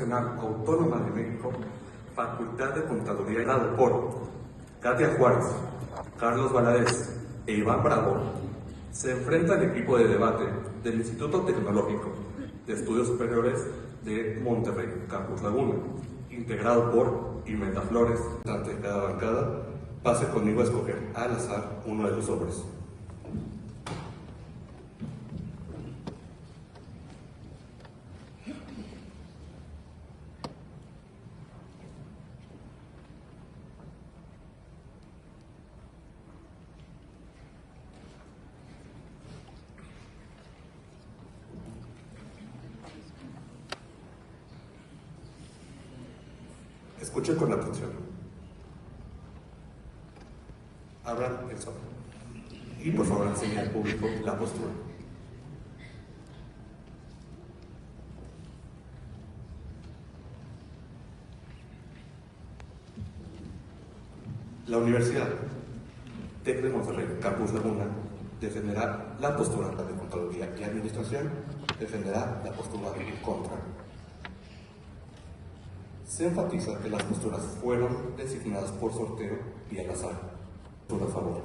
Nacional Autónoma de México, Facultad de Contaduría, dado por Katia Juárez, Carlos Valadez e Iván Bravo, se enfrenta al equipo de debate del Instituto Tecnológico de Estudios Superiores de Monterrey, Campus Laguna, integrado por Imelda Flores. Ante cada bancada, pase conmigo a escoger al azar uno de los sobres. Escuche con atención. Abran el sobre y por favor enseñe al público la postura. La Universidad TEC de Monterrey, Campus Laguna, defenderá la postura de Contaduría y Administración, defenderá la postura de contra. Se enfatiza que las posturas fueron designadas por sorteo y al azar. Por favor.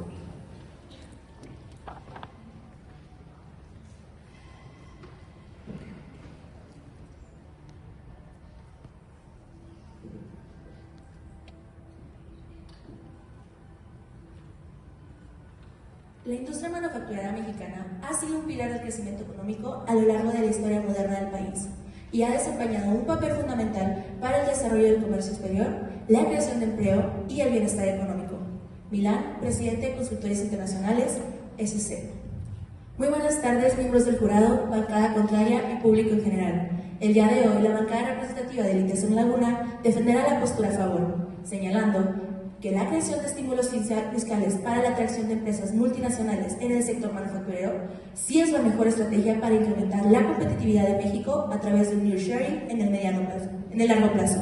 La industria manufacturera mexicana ha sido un pilar del crecimiento económico a lo largo de la historia moderna del país y ha desempeñado un papel fundamental para el desarrollo del comercio exterior, la creación de empleo y el bienestar económico. Milán, presidente de Consultores Internacionales, SC. Muy buenas tardes, miembros del jurado, bancada contraria y público en general. El día de hoy, la bancada representativa de ITESON Laguna defenderá la postura a favor, señalando que la creación de estímulos fiscales para la atracción de empresas multinacionales en el sector manufacturero sí es la mejor estrategia para incrementar la competitividad de México a través del nearshoring en el largo plazo.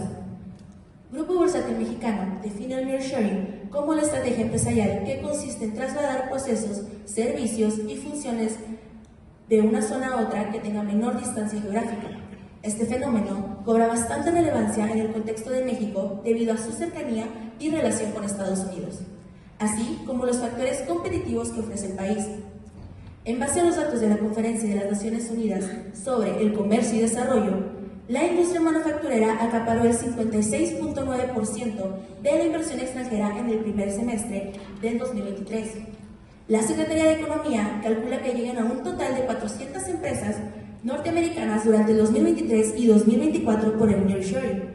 Grupo Bursátil Mexicano define el nearshoring como la estrategia empresarial que consiste en trasladar procesos, servicios y funciones de una zona a otra que tenga menor distancia geográfica. Este fenómeno cobra bastante relevancia en el contexto de México debido a su cercanía y relación con Estados Unidos, así como los factores competitivos que ofrece el país. En base a los datos de la Conferencia de las Naciones Unidas sobre el Comercio y Desarrollo, la industria manufacturera acaparó el 56.9% de la inversión extranjera en el primer semestre del 2023. La Secretaría de Economía calcula que llegan a un total de 400 empresas norteamericanas durante el 2023 y 2024 por el nearshoring,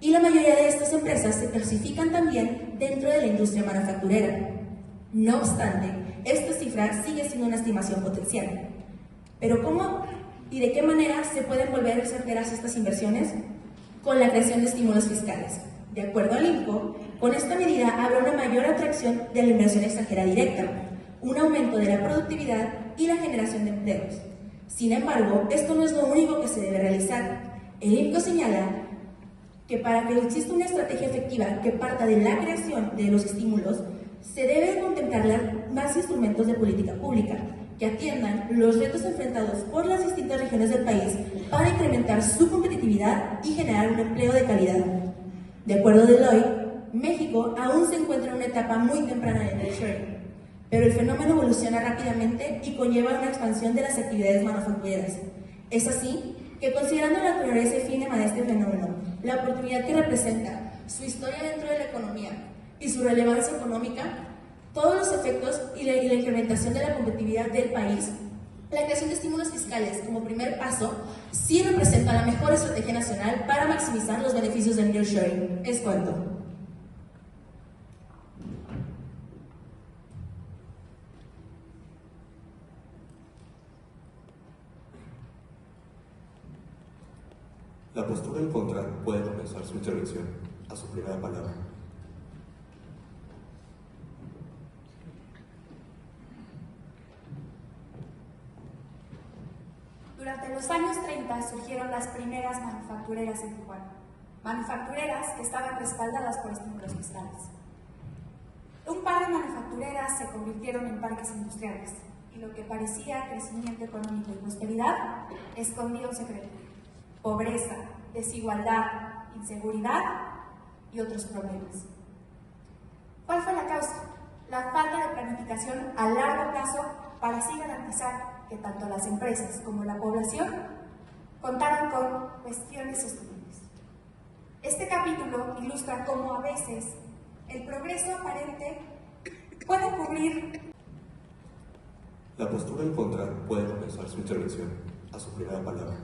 y la mayoría de estas empresas se clasifican también dentro de la industria manufacturera. No obstante, esta cifra sigue siendo una estimación potencial. Pero ¿cómo y de qué manera se pueden volver certeras estas inversiones? Con la creación de estímulos fiscales. De acuerdo al INCO, con esta medida habrá una mayor atracción de la inversión extranjera directa, un aumento de la productividad y la generación de empleos. Sin embargo, esto no es lo único que se debe realizar. El INCO señala que para que exista una estrategia efectiva que parta de la creación de los estímulos, se debe contemplar más instrumentos de política pública que atiendan los retos enfrentados por las distintas regiones del país para incrementar su competitividad y generar un empleo de calidad. De acuerdo a Deloitte, México aún se encuentra en una etapa muy temprana del nearshoring, pero el fenómeno evoluciona rápidamente y conlleva una expansión de las actividades manufactureras. Es así que, considerando la naturaleza efímera de este fenómeno, la oportunidad que representa, su historia dentro de la economía y su relevancia económica, todos los efectos y la incrementación de la competitividad del país, la creación de estímulos fiscales como primer paso sí representa la mejor estrategia nacional para maximizar los beneficios del nearshoring. Es cuanto. La postura en contra puede comenzar su intervención a su primera palabra. Durante los años 30 surgieron las primeras manufactureras en Tijuana, manufactureras que estaban respaldadas por estímulos fiscales. Un par de manufactureras se convirtieron en parques industriales y lo que parecía crecimiento económico y prosperidad escondía un secreto: pobreza, desigualdad, inseguridad y otros problemas. ¿Cuál fue la causa? La falta de planificación a largo plazo para así garantizar que tanto las empresas como la población contaran con cuestiones sostenibles. Este capítulo ilustra cómo a veces el progreso aparente puede cubrir. La postura en contra puede comenzar su intervención a su primera palabra.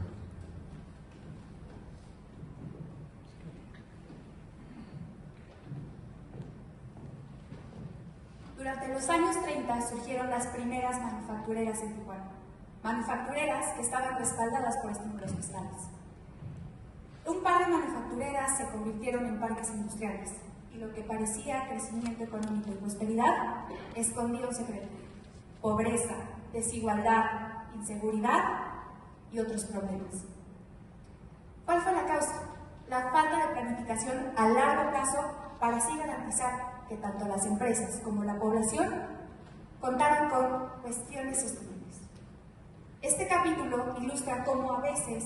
Durante los años 30 surgieron las primeras manufactureras en Tijuana, manufactureras que estaban respaldadas por estímulos fiscales. Un par de manufactureras se convirtieron en parques industriales y lo que parecía crecimiento económico y prosperidad escondía un secreto: pobreza, desigualdad, inseguridad y otros problemas. ¿Cuál fue la causa? La falta de planificación a largo plazo para así garantizar que tanto las empresas como la población contaran con cuestiones sostenibles. Este capítulo ilustra cómo a veces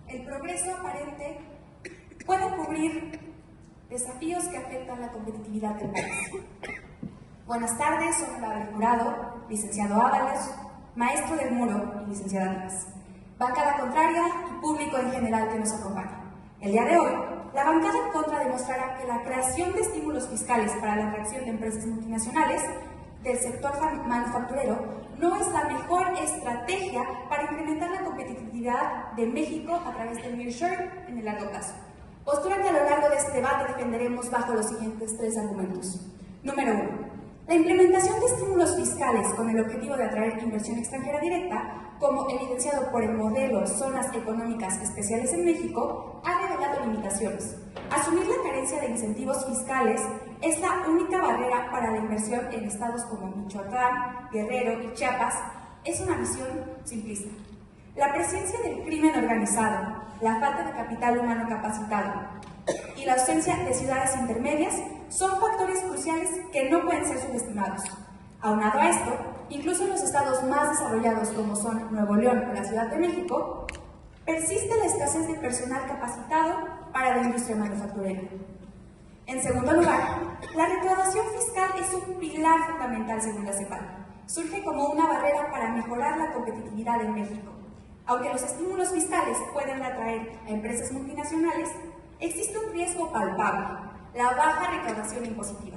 el progreso aparente puede cubrir desafíos que afectan la competitividad del país. Buenas tardes, soy honorable jurado, licenciado Ábalos, maestro del Muro y licenciada Díaz, bancada contraria y público en general que nos acompaña. El día de hoy, la bancada en contra demostrará que la creación de estímulos fiscales para la atracción de empresas multinacionales del sector manufacturero no es la mejor estrategia para incrementar la competitividad de México a través del nearshoring en el largo plazo. Postura que a lo largo de este debate defenderemos bajo los siguientes 3 argumentos. Número 1. La implementación de estímulos fiscales con el objetivo de atraer inversión extranjera directa, como evidenciado por el modelo Zonas Económicas Especiales en México, ha revelado limitaciones. Asumir la carencia de incentivos fiscales es la única barrera para la inversión en estados como Michoacán, Guerrero y Chiapas. Es una visión simplista. La presencia del crimen organizado, la falta de capital humano capacitado y la ausencia de ciudades intermedias son factores cruciales que no pueden ser subestimados. Aunado a esto, incluso en los estados más desarrollados como son Nuevo León o la Ciudad de México, persiste la escasez de personal capacitado para la industria manufacturera. En segundo lugar, la recaudación fiscal es un pilar fundamental según la CEPAL. Surge como una barrera para mejorar la competitividad en México. Aunque los estímulos fiscales pueden atraer a empresas multinacionales, existe un riesgo palpable: la baja recaudación impositiva.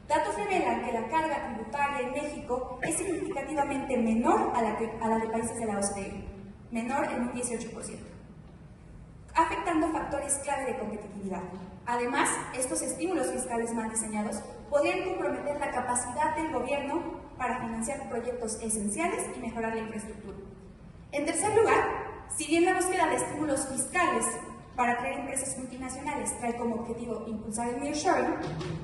Datos revelan que la carga tributaria en México es significativamente menor a la de países de la OCDE, menor en un 18%, afectando factores clave de competitividad. Además, estos estímulos fiscales mal diseñados podrían comprometer la capacidad del gobierno para financiar proyectos esenciales y mejorar la infraestructura. En tercer lugar, si bien la búsqueda de estímulos fiscales para atraer empresas multinacionales trae como objetivo impulsar el nearshoring,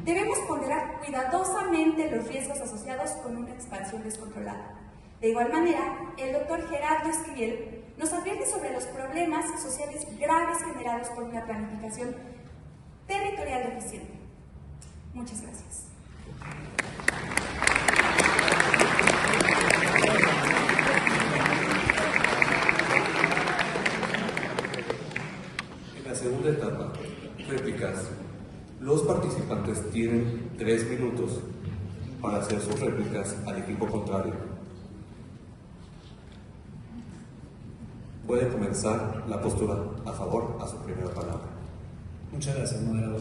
debemos ponderar cuidadosamente los riesgos asociados con una expansión descontrolada. De igual manera, el doctor Gerardo Esquivel nos advierte sobre los problemas sociales graves generados por una planificación territorial deficiente. Muchas gracias. En la segunda etapa, réplicas. Los participantes tienen 3 minutos para hacer sus réplicas al equipo contrario. Puede comenzar la postura a favor a su primera palabra. Muchas gracias, moderador.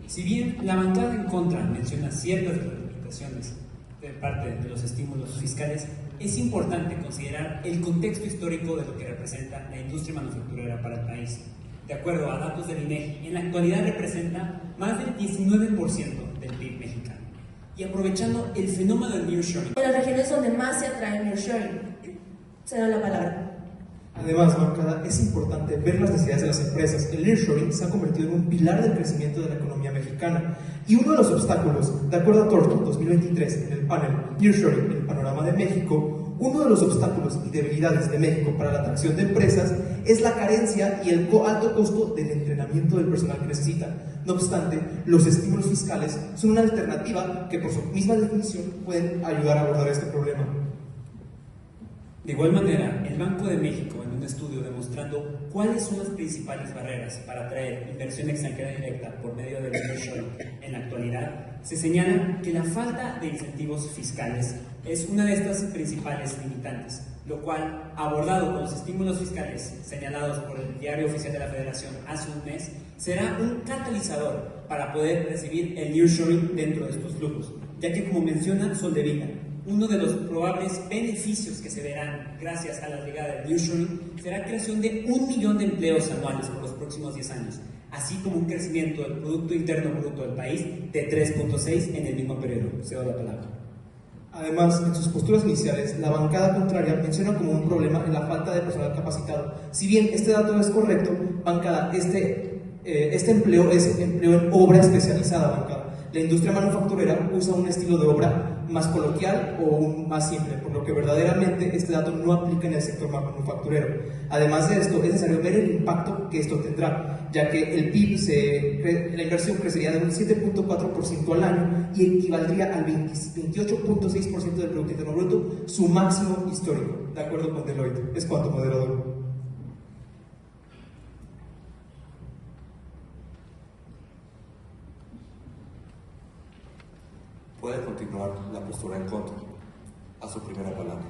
Si bien la bancada en contra menciona ciertas limitaciones de parte de los estímulos fiscales, es importante considerar el contexto histórico de lo que representa la industria manufacturera para el país. De acuerdo a datos del INEGI, en la actualidad representa más del 19% del PIB mexicano. Y aprovechando el fenómeno del nearshoring, En las regiones donde más se atrae el nearshoring. Cedo la palabra. Además, bancada, es importante ver las necesidades de las empresas. El nearshoring se ha convertido en un pilar del crecimiento de la economía mexicana. Y uno de los obstáculos, de acuerdo a Thornton 2023 en el panel Nearshoring, el panorama de México, uno de los obstáculos y debilidades de México para la atracción de empresas es la carencia y el alto costo del entrenamiento del personal que necesita. No obstante, los estímulos fiscales son una alternativa que por su misma definición pueden ayudar a abordar este problema. De igual manera, el Banco de México, en un estudio demostrando cuáles son las principales barreras para atraer inversión extranjera directa por medio del nearshoring en la actualidad, se señala que la falta de incentivos fiscales es una de estas principales limitantes, lo cual, abordado con los estímulos fiscales señalados por el Diario Oficial de la Federación hace un mes, será un catalizador para poder recibir el nearshoring dentro de estos flujos, ya que, como menciona Soldevila, uno de los probables beneficios que se verán gracias a la llegada del nearshoring será creación de 1 millón de empleos anuales por los próximos 10 años, así como un crecimiento del Producto Interno Bruto del país de 3.6 en el mismo periodo. Cedo la palabra. Además, en sus posturas iniciales, la bancada contraria menciona como un problema en la falta de personal capacitado. Si bien este dato es correcto, bancada, este empleo es empleo en obra especializada, bancada. La industria manufacturera usa un estilo de obra más coloquial o más simple, por lo que verdaderamente este dato no aplica en el sector manufacturero. Además de esto, es necesario ver el impacto que esto tendrá, ya que el PIB, la inversión crecería de un 7.4% al año y equivaldría al 28.6% del Producto Interno Bruto, su máximo histórico, de acuerdo con Deloitte. Es cuanto, moderador. Puede continuar la postura en contra. A su primera palabra.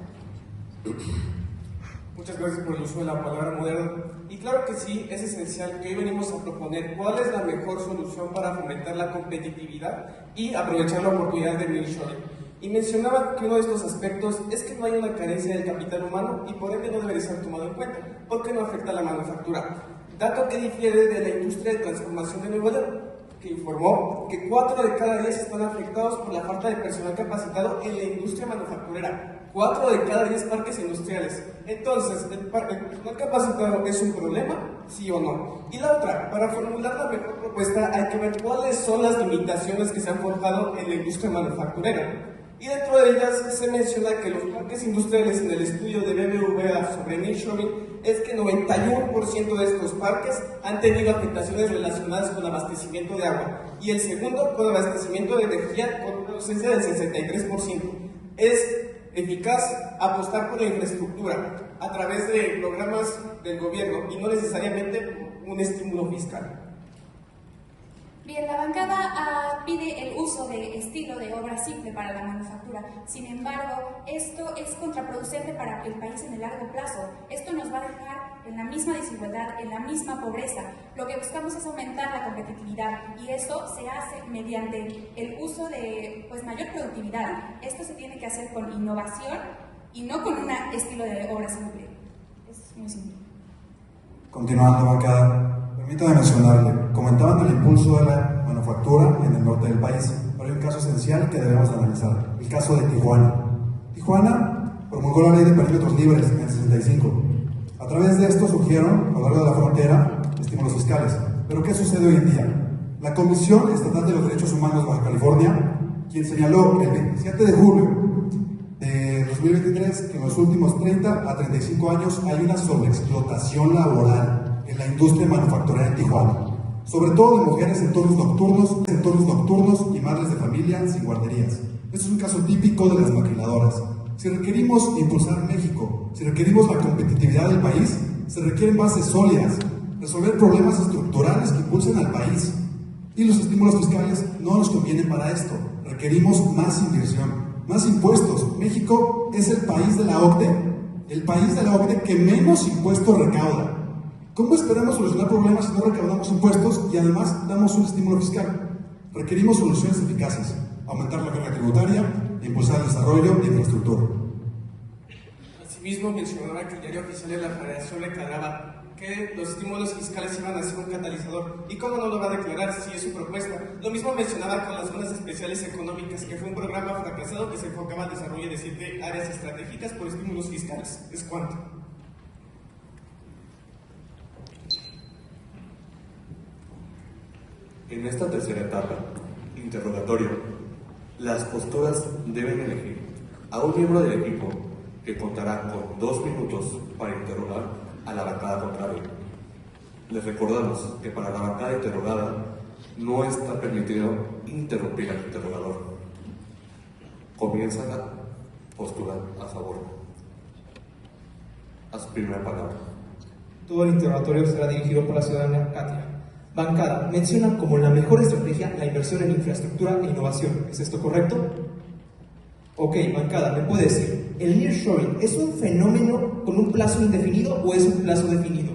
Muchas gracias por el uso de la palabra moderno. Y claro que sí, es esencial que hoy venimos a proponer cuál es la mejor solución para fomentar la competitividad y aprovechar la oportunidad del nearshoring. Y mencionaba que uno de estos aspectos es que no hay una carencia del capital humano y por ende no debe ser tomado en cuenta, porque no afecta a la manufactura. Dato que difiere de la industria de transformación de Nuevo León, que informó que 4 de cada 10 están afectados por la falta de personal capacitado en la industria manufacturera. 4 de cada 10 parques industriales. Entonces, ¿el personal capacitado es un problema? ¿Sí o no? Y la otra, para formular la mejor propuesta hay que ver cuáles son las limitaciones que se han forjado en la industria manufacturera. Y dentro de ellas se menciona que los parques industriales en el estudio de BBVA sobre nearshoring es que 91% de estos parques han tenido afectaciones relacionadas con abastecimiento de agua y el segundo con abastecimiento de energía con una ausencia del 63%. Es eficaz apostar por la infraestructura a través de programas del gobierno y no necesariamente por un estímulo fiscal. Bien, la bancada pide el uso de estilo de obra simple para la manufactura. Sin embargo, esto es contraproducente para el país en el largo plazo. Esto nos va a dejar en la misma desigualdad, en la misma pobreza. Lo que buscamos es aumentar la competitividad y eso se hace mediante el uso de mayor productividad. Esto se tiene que hacer con innovación y no con un estilo de obra simple. Es muy simple. Continuando, bancada. Permítame mencionarle, comentaban el impulso de la manufactura en el norte del país, pero hay un caso esencial que debemos analizar, el caso de Tijuana. Tijuana promulgó la ley de perímetros libres en el 65. A través de esto surgieron, a lo largo de la frontera, estímulos fiscales. Pero ¿qué sucede hoy en día? La Comisión Estatal de los Derechos Humanos de Baja California, quien señaló el 27 de julio de 2023 que en los últimos 30 a 35 años hay una sobreexplotación laboral en la industria manufacturera en Tijuana, sobre todo de mujeres en turnos nocturnos y madres de familia sin guarderías. Este es un caso típico de las maquiladoras. Si requerimos impulsar México, si requerimos la competitividad del país, se requieren bases sólidas, resolver problemas estructurales que impulsen al país. Y los estímulos fiscales no nos convienen para esto. Requerimos más inversión, más impuestos. México es el país de la OCDE que menos impuestos recauda. ¿Cómo esperamos solucionar problemas si no recaudamos impuestos y además damos un estímulo fiscal? Requerimos soluciones eficaces, aumentar la carga tributaria e impulsar el desarrollo de infraestructura. Asimismo, mencionaba que el Diario Oficial de la Federación declaraba que los estímulos fiscales iban a ser un catalizador. ¿Y cómo no lo va a declarar si es su propuesta? Lo mismo mencionaba con las zonas especiales económicas, que fue un programa fracasado que se enfocaba al desarrollo de 7 áreas estratégicas por estímulos fiscales. Es cuanto. En esta tercera etapa, interrogatorio, las posturas deben elegir a un miembro del equipo que contará con 2 minutos para interrogar a la bancada contraria. Les recordamos que para la bancada interrogada no está permitido interrumpir al interrogador. Comienza la postura a favor. a su primera palabra. Todo el interrogatorio será dirigido por la ciudadana Katia. Bancada menciona como la mejor estrategia la inversión en infraestructura e innovación. ¿Es esto correcto? Ok, bancada, ¿me puede decir, el nearshoring es un fenómeno con un plazo indefinido o es un plazo definido?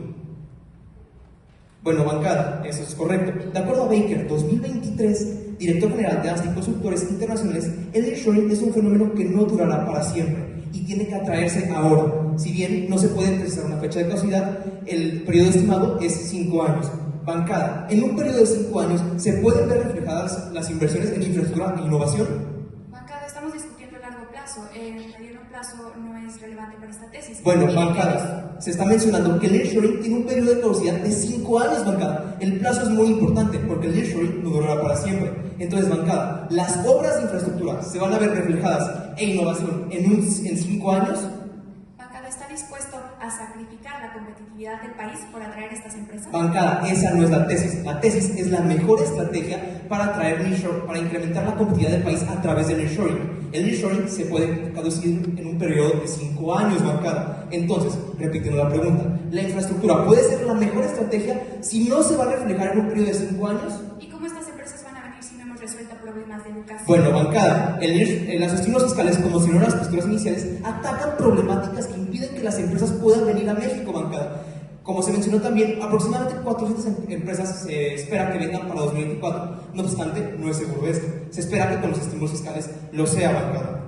Bueno, bancada, eso es correcto. De acuerdo a Baker, 2023, director general de ASTA y Consultores Internacionales, el nearshoring es un fenómeno que no durará para siempre y tiene que atraerse ahora. Si bien no se puede precisar una fecha de caducidad, el periodo estimado es 5 años. Bancada, en un periodo de 5 años, ¿se pueden ver reflejadas las inversiones en infraestructura e innovación? Bancada, estamos discutiendo el largo plazo. El mediano plazo no es relevante para esta tesis. Bueno, bancada, se está mencionando que el nearshoring tiene un periodo de caducidad de 5 años, bancada. El plazo es muy importante porque el nearshoring no durará para siempre. Entonces, bancada, ¿las obras de infraestructura se van a ver reflejadas e innovación en 5 años? Bancada, ¿está dispuesto a sacrificar la competitividad del país por atraer estas empresas? Bancada, esa no es la tesis. La tesis es la mejor estrategia para atraer nearshoring, para incrementar la competitividad del país a través del nearshoring. El nearshoring se puede caducir en un periodo de 5 años, bancada. Entonces, repitiendo la pregunta, ¿la infraestructura puede ser la mejor estrategia si no se va a reflejar en un periodo de 5 años? ¿Y cómo estas empresas van a venir si no hemos resuelto problemas de educación? Bueno, bancada, los estímulos fiscales, como si no eran las posturas iniciales, atacan problemáticas que impiden que las empresas puedan venir a México, bancada. Como se mencionó también, aproximadamente 400 empresas se espera que vengan para 2024. No obstante, no es seguro esto. Se espera que con los estímulos fiscales lo sea, bancada.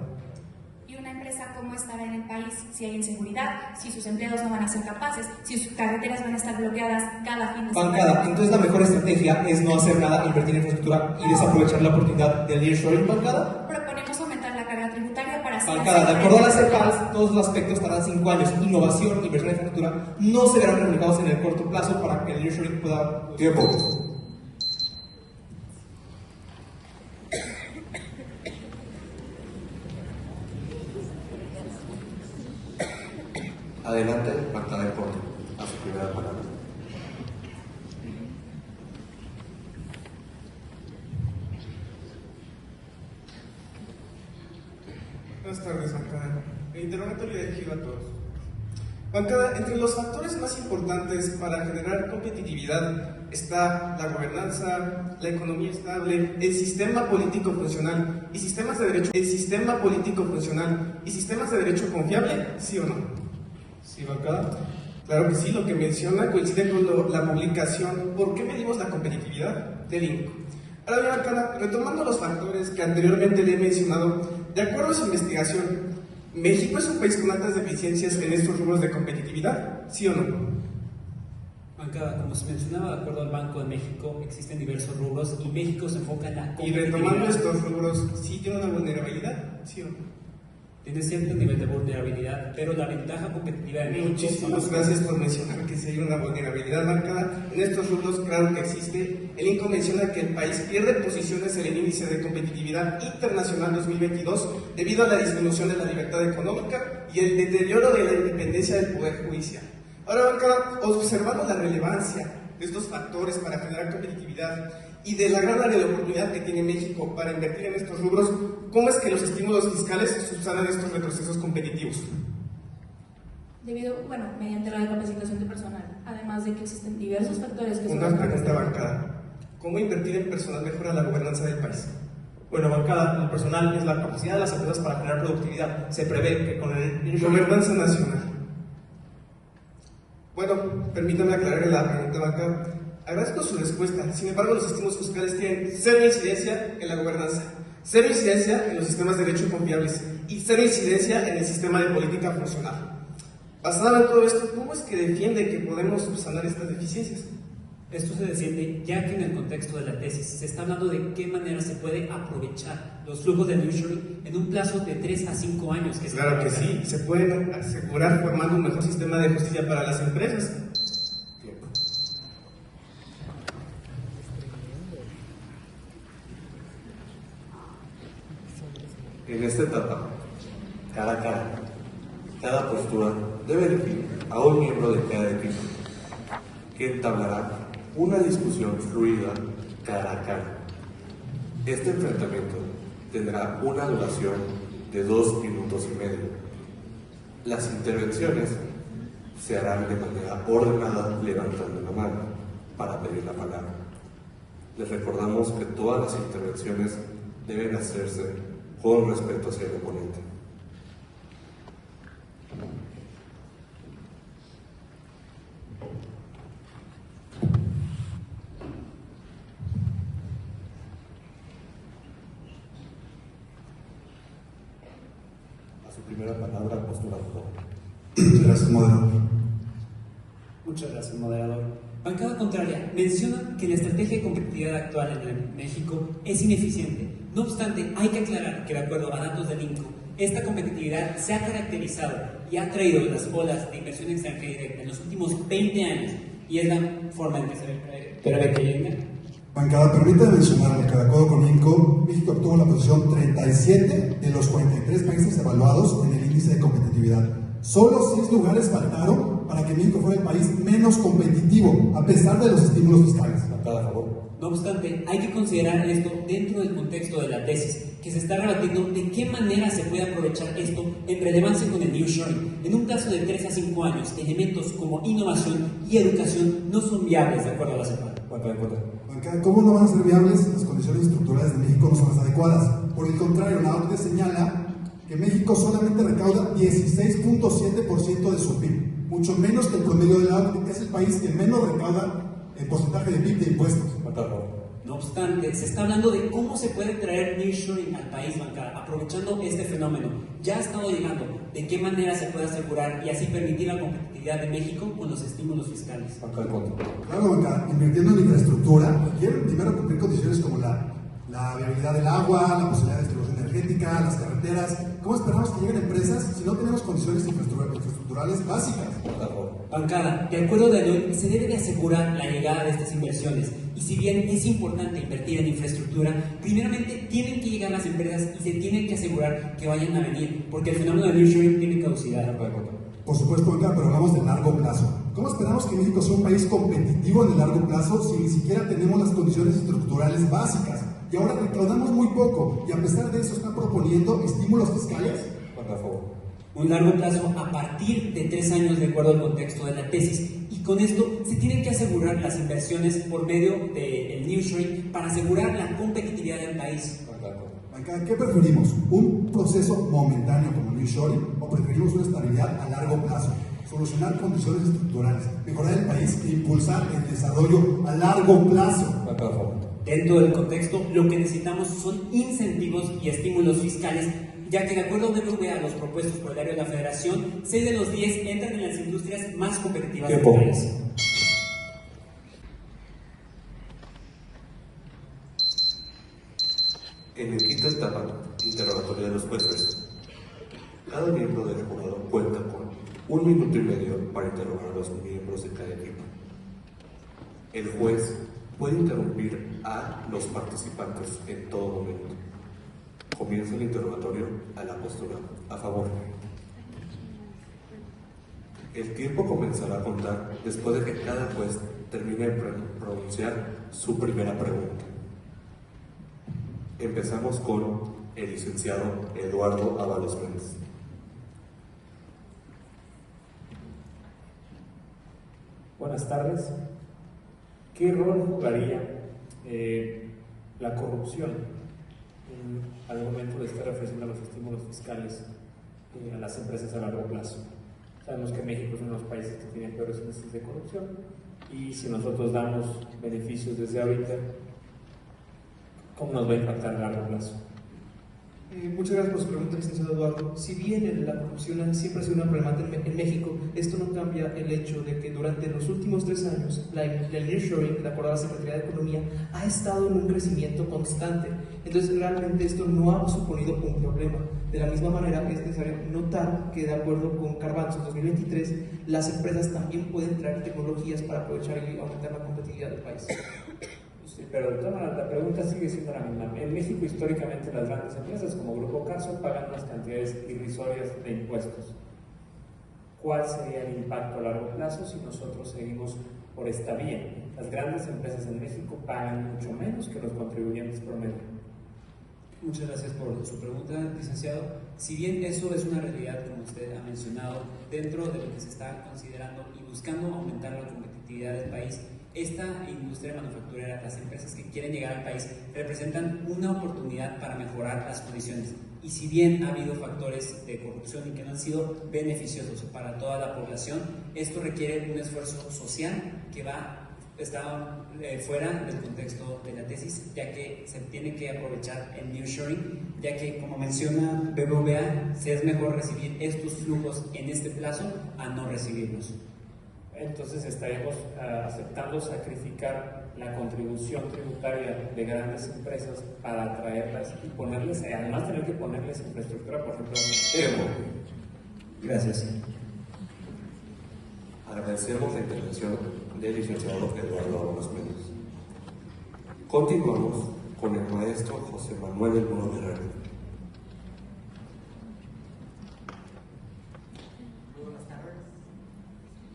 ¿Y una empresa cómo estará en el país si hay inseguridad, si sus empleados no van a ser capaces, si sus carreteras van a estar bloqueadas cada fin de semana? Bancada, entonces la mejor estrategia es no hacer nada, invertir en infraestructura y desaprovechar la oportunidad del nearshoring, bancada. Proponemos aumentar la carga tributaria para así Bancada, hacer de acuerdo a la frente CEPAL, todos los aspectos tardan 5 años. Innovación, inversión en infraestructura no se verán reflejados en el corto plazo para que el nearshoring pueda... Tiempo. Adelante, bancada de corte, a su primera palabra. Buenas tardes, bancada. El interrogatorio dirigido a todos. Bancada, entre los factores más importantes para generar competitividad está la gobernanza, la economía estable, el sistema político funcional y sistemas de derecho. ¿El sistema político funcional y sistemas de derecho confiable? ¿Sí o no? Sí, bancada. Claro que sí, lo que menciona coincide con la publicación ¿Por qué medimos la competitividad? Del INCO. Ahora bien, bancada, retomando los factores que anteriormente le he mencionado, de acuerdo a su investigación, ¿México es un país con altas deficiencias en estos rubros de competitividad? ¿Sí o no? Bancada, como se mencionaba, de acuerdo al Banco de México, existen diversos rubros y México se enfoca en la Y retomando estos rubros, ¿sí tiene una vulnerabilidad? ¿Sí o no? Tiene cierto nivel de vulnerabilidad, pero la ventaja competitiva de México... Muchísimas gracias por mencionar que sí hay una vulnerabilidad marcada. En estos rubros, claro que existe. El INCO menciona que el país pierde posiciones en el índice de competitividad internacional 2022 debido a la disminución de la libertad económica y el deterioro de la independencia del Poder Judicial. Ahora, bancada, observando la relevancia de estos factores para generar competitividad y de la gran área de oportunidad que tiene México para invertir en estos rubros, ¿cómo es que los estímulos fiscales subsanan estos retrocesos competitivos? Mediante la capacitación de personal, además de que existen diversos factores que Una pregunta, bancada. ¿Cómo invertir en personal mejora la gobernanza del país? Bueno, bancada, el personal es la capacidad de las empresas para generar productividad. Se prevé que con el Gobernanza nacional. Bueno, permítame aclarar la pregunta, bancada. Agradezco su respuesta. Sin embargo, los estímulos fiscales tienen cero incidencia en la gobernanza, cero incidencia en los sistemas de derecho confiables y cero incidencia en el sistema de política funcional. Basado en todo esto, ¿cómo es que defiende que podemos subsanar estas deficiencias? Esto se defiende ya que en el contexto de la tesis se está hablando de qué manera se puede aprovechar los flujos de nearshoring en un plazo de 3 a 5 años. Claro que sí, se pueden asegurar formando un mejor sistema de justicia para las empresas. Tiempo. En esta etapa, cada postura debe elegir a un miembro de cada equipo, que entablará una discusión fluida cara a cara. Este enfrentamiento tendrá una duración de 2 minutos y medio. Las intervenciones se harán de manera ordenada levantando la mano para pedir la palabra. Les recordamos que todas las intervenciones deben hacerse con respeto hacia el oponente. A su primera palabra, postura. Muchas gracias, moderador. Muchas gracias, moderador. Bancada contraria, menciona que la estrategia de competitividad actual en México es ineficiente. No obstante, hay que aclarar que de acuerdo a datos del INCO, esta competitividad se ha caracterizado y ha traído las olas de inversión extranjera directa en los últimos 20 años y es la forma en que se prevé que llegue. Bancada, permítame mencionarle que de acuerdo con INCO, México obtuvo la posición 37 de los 43 países evaluados en el índice de competitividad. Solo 6 lugares faltaron para que México fuera el país menos competitivo, a pesar de los estímulos fiscales. Bancada a favor. No obstante, hay que considerar esto dentro del contexto de la tesis, que se está rebatiendo de qué manera se puede aprovechar esto en relevancia con el nearshoring. En un plazo de 3 a 5 años, elementos como innovación y educación no son viables de acuerdo a la CEPAL. Bancada, ¿cómo no van a ser viables? Las condiciones estructurales de México no son las adecuadas. Por el contrario, la OCDE señala que México solamente recauda 16.7% de su PIB, mucho menos que el promedio de la OCDE, que es el país que menos recauda el porcentaje de PIB de impuestos. No obstante, se está hablando de cómo se puede traer nearshoring al país, bancada, aprovechando este fenómeno. Ya ha estado llegando, de qué manera se puede asegurar y así permitir la competitividad de México con los estímulos fiscales. Claro, bancada, invirtiendo en infraestructura, requieren primero cumplir condiciones como la viabilidad del agua, la posibilidad de distribución energética, las carreteras. ¿Cómo esperamos que lleguen empresas si no tenemos condiciones infraestructurales básicas? Bancada, de acuerdo de hoy, se debe de asegurar la llegada de estas inversiones. Y si bien es importante invertir en infraestructura, primeramente tienen que llegar las empresas y se tienen que asegurar que vayan a venir, porque el fenómeno de nearshoring tiene caducidad. Por supuesto, bancada, pero hablamos de largo plazo. ¿Cómo esperamos que México sea un país competitivo en el largo plazo si ni siquiera tenemos las condiciones estructurales básicas? Y ahora recaudamos muy poco, y a pesar de eso están proponiendo estímulos fiscales. Un largo plazo a partir de 3 años de acuerdo al contexto de la tesis, y con esto se tienen que asegurar las inversiones por medio del nearshoring para asegurar la competitividad del país. Bancada, ¿qué preferimos? ¿Un proceso momentáneo como el nearshoring o preferimos una estabilidad a largo plazo? Solucionar condiciones estructurales, mejorar el país e impulsar el desarrollo a largo plazo. Dentro del contexto, lo que necesitamos son incentivos y estímulos fiscales, ya que de acuerdo a BBVA, los propuestos por el área de la Federación, 6 de los 10 entran en las industrias más competitivas del país. En el quinto etapa, interrogatorio de los jueces, cada miembro del jurado cuenta con 1 minuto y medio para interrogar a los miembros de cada equipo. El juez puede interrumpir a los participantes en todo momento. Comienza el interrogatorio a la postura a favor. El tiempo comenzará a contar después de que cada juez termine de pronunciar su primera pregunta. Empezamos con el licenciado Eduardo Ábalos Méndez. Buenas tardes. ¿Qué rol jugaría la corrupción al momento de estar ofreciendo los estímulos fiscales a las empresas a largo plazo? Sabemos que México es uno de los países que tiene peores índices de corrupción y si nosotros damos beneficios desde ahorita, ¿cómo nos va a impactar a largo plazo? Muchas gracias por su pregunta, licenciado Eduardo. Si bien la corrupción siempre ha sido una problemática en México, esto no cambia el hecho de que durante los últimos 3 años el nearshoring, de acuerdo a la Secretaría de Economía, ha estado en un crecimiento constante. Entonces, realmente esto no ha suponido un problema. De la misma manera, es necesario notar que, de acuerdo con Carbanzo 2023, las empresas también pueden traer tecnologías para aprovechar y aumentar la competitividad del país. Sí, pero de todas maneras, la pregunta sigue siendo la misma. En México, históricamente, las grandes empresas como Grupo Carso pagan unas cantidades irrisorias de impuestos. ¿Cuál sería el impacto a largo plazo si nosotros seguimos por esta vía? Las grandes empresas en México pagan mucho menos que los contribuyentes promedio. Muchas gracias por su pregunta, licenciado. Si bien eso es una realidad, como usted ha mencionado, dentro de lo que se está considerando y buscando aumentar la competitividad del país, esta industria manufacturera, las empresas que quieren llegar al país, representan una oportunidad para mejorar las condiciones. Y si bien ha habido factores de corrupción y que no han sido beneficiosos para toda la población, esto requiere un esfuerzo social que está fuera del contexto de la tesis, ya que se tiene que aprovechar el nearshoring, ya que, como menciona BBVA, es mejor recibir estos flujos en este plazo a no recibirlos. Entonces estaríamos aceptando sacrificar la contribución tributaria de grandes empresas para atraerlas y ponerles, además tener que ponerles infraestructura, por ejemplo. Gracias. Agradecemos la intervención del licenciado Eduardo Ábalos Méndez. Continuamos con el maestro José Manuel del Muro Guerrero.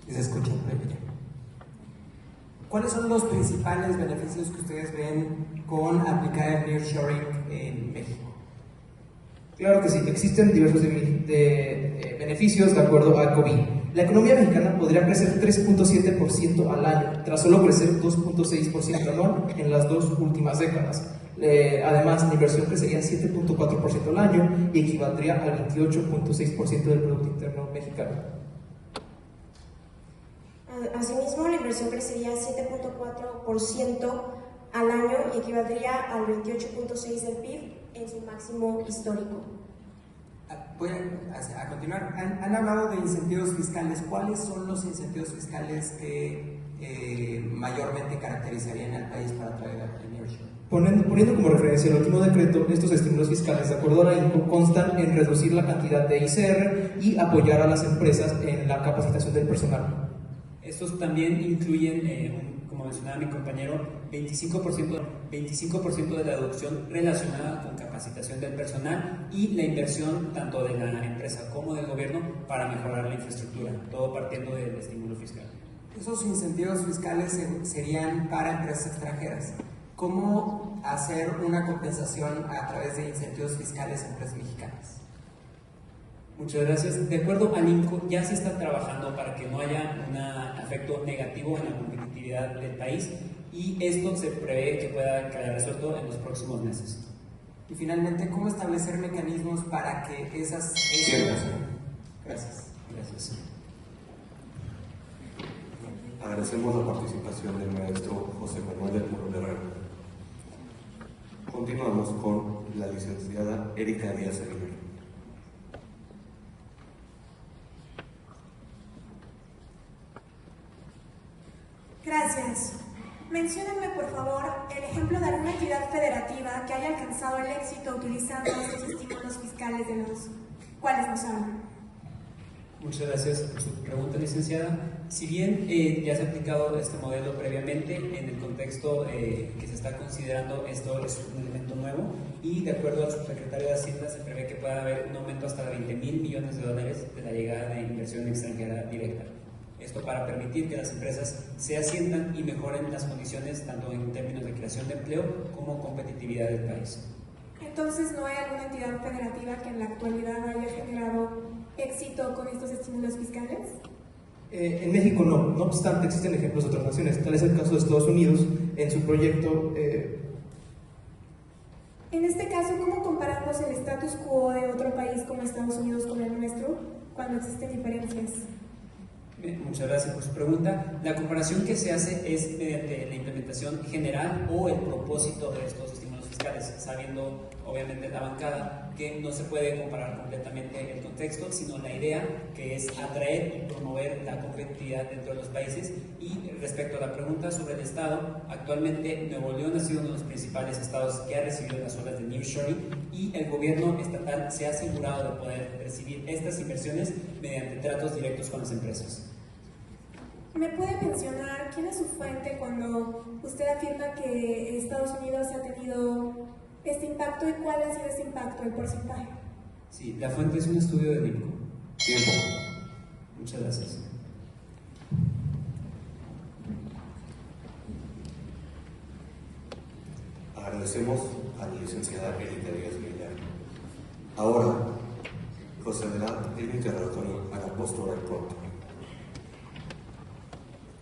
¿Se escucha? ¿Cuáles son los principales beneficios que ustedes ven con aplicar el nearshoring en México? Claro que sí, existen diversos beneficios de acuerdo a COVID. La economía mexicana podría crecer 3.7% al año, tras solo crecer 2.6% anual en las 2 últimas décadas. Además, la inversión crecería 7.4% al año y equivaldría al 28.6% del Producto Interno Mexicano. Asimismo, la inversión crecería 7.4% al año y equivaldría al 28.6% del PIB en su máximo histórico. Voy a continuar. Han hablado de incentivos fiscales. ¿Cuáles son los incentivos fiscales que mayormente caracterizarían al país para atraer al nearshoring? Poniendo como referencia el último decreto, estos estímulos fiscales, de acuerdo a la INCO, constan en reducir la cantidad de ICR y apoyar a las empresas en la capacitación del personal. Estos también incluyen, como mencionaba mi compañero, 25% de la deducción relacionada con capacitación del personal y la inversión tanto de la empresa como del gobierno para mejorar la infraestructura, todo partiendo del estímulo fiscal. Esos incentivos fiscales serían para empresas extranjeras. ¿Cómo hacer una compensación a través de incentivos fiscales a empresas mexicanas? Muchas gracias. De acuerdo al INCO, ya se está trabajando para que no haya un efecto negativo en la competitividad del país y esto se prevé que pueda quedar resuelto en los próximos meses. Y finalmente, ¿cómo establecer mecanismos para que esas... Gracias. Gracias. Agradecemos la participación del maestro José Manuel del Muro Guerrero. Continuamos con la licenciada Erika Díaz Aguirre. Gracias. Menciónenme, por favor, el ejemplo de alguna entidad federativa que haya alcanzado el éxito utilizando estos estímulos fiscales de los cuales nos hablan. Muchas gracias por su pregunta, licenciada. Si bien ya se ha aplicado este modelo previamente, en el contexto que se está considerando, esto es un elemento nuevo y de acuerdo al subsecretario de Hacienda se prevé que pueda haber un aumento hasta de $20,000 millones de la llegada de inversión extranjera directa. Esto para permitir que las empresas se asientan y mejoren las condiciones tanto en términos de creación de empleo como competitividad del país. Entonces, ¿no hay alguna entidad federativa que en la actualidad haya generado éxito con estos estímulos fiscales? En México no, no obstante existen ejemplos de otras naciones, tal es el caso de Estados Unidos en su proyecto. En este caso, ¿cómo comparamos el status quo de otro país como Estados Unidos con el nuestro cuando existen diferencias? Muchas gracias por su pregunta. La comparación que se hace es mediante la implementación general o el propósito de estos estímulos fiscales, sabiendo obviamente la bancada que no se puede comparar completamente el contexto, sino la idea que es atraer y promover la competitividad dentro de los países. Y respecto a la pregunta sobre el Estado, actualmente Nuevo León ha sido uno de los principales estados que ha recibido las olas de nearshoring y el gobierno estatal se ha asegurado de poder recibir estas inversiones mediante tratos directos con las empresas. ¿Me puede mencionar quién es su fuente cuando usted afirma que Estados Unidos ha tenido este impacto y cuál ha sido ese impacto, el porcentaje? Sí, la fuente es un estudio de INCO. Tiempo. Muchas gracias. Agradecemos a la licenciada Erika Díaz Villar. Ahora procederá el interrogatorio a la postura en contra.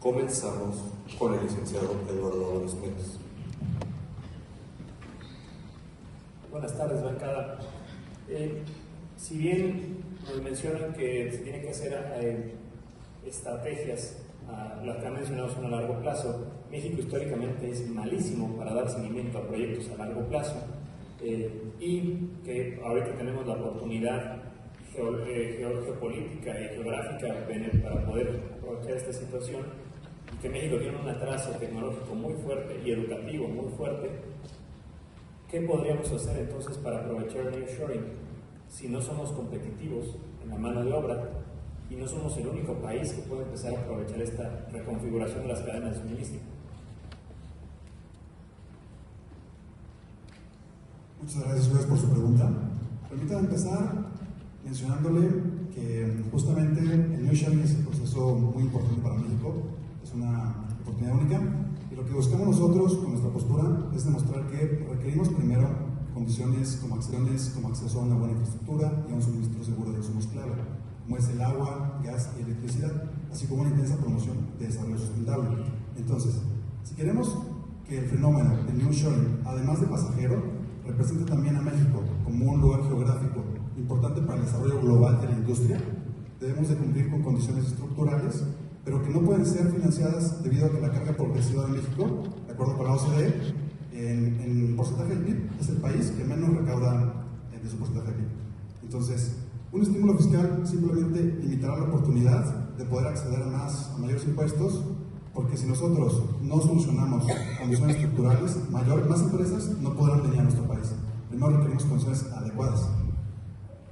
Comenzamos con el licenciado Eduardo Álvarez Pérez. Buenas tardes, bancada. Si bien nos mencionan que se tienen que hacer estrategias, las que han mencionado son a largo plazo, México históricamente es malísimo para dar seguimiento a proyectos a largo plazo, y que ahorita tenemos la oportunidad geopolítica y geográfica para poder aprovechar esta situación, y que México tiene un atraso tecnológico muy fuerte y educativo muy fuerte. ¿Qué podríamos hacer entonces para aprovechar el nearshoring si no somos competitivos en la mano de obra y no somos el único país que puede empezar a aprovechar esta reconfiguración de las cadenas de suministro? Muchas gracias, Luis, por su pregunta. Permítame empezar mencionándole que justamente el nearshoring es un proceso muy importante para México, es una oportunidad única, y lo que buscamos nosotros con nuestra postura es demostrar que requerimos primero condiciones como acceso a una buena infraestructura y a un suministro seguro de insumos clave, como es el agua, gas y electricidad, así como una intensa promoción de desarrollo sustentable. Entonces, si queremos que el fenómeno del nearshoring, además de pasajero, represente también a México como un lugar geográfico importante para el desarrollo global de la industria, debemos de cumplir con condiciones estructurales, pero que no pueden ser financiadas debido a que la carga progresiva de México, de acuerdo con la OCDE, en porcentaje del PIB, es el país que menos recauda de su porcentaje del PIB. Entonces, un estímulo fiscal simplemente limitará la oportunidad de poder acceder a mayores impuestos, porque si nosotros no solucionamos condiciones estructurales, más empresas no podrán venir a nuestro país. Primero requerimos condiciones adecuadas.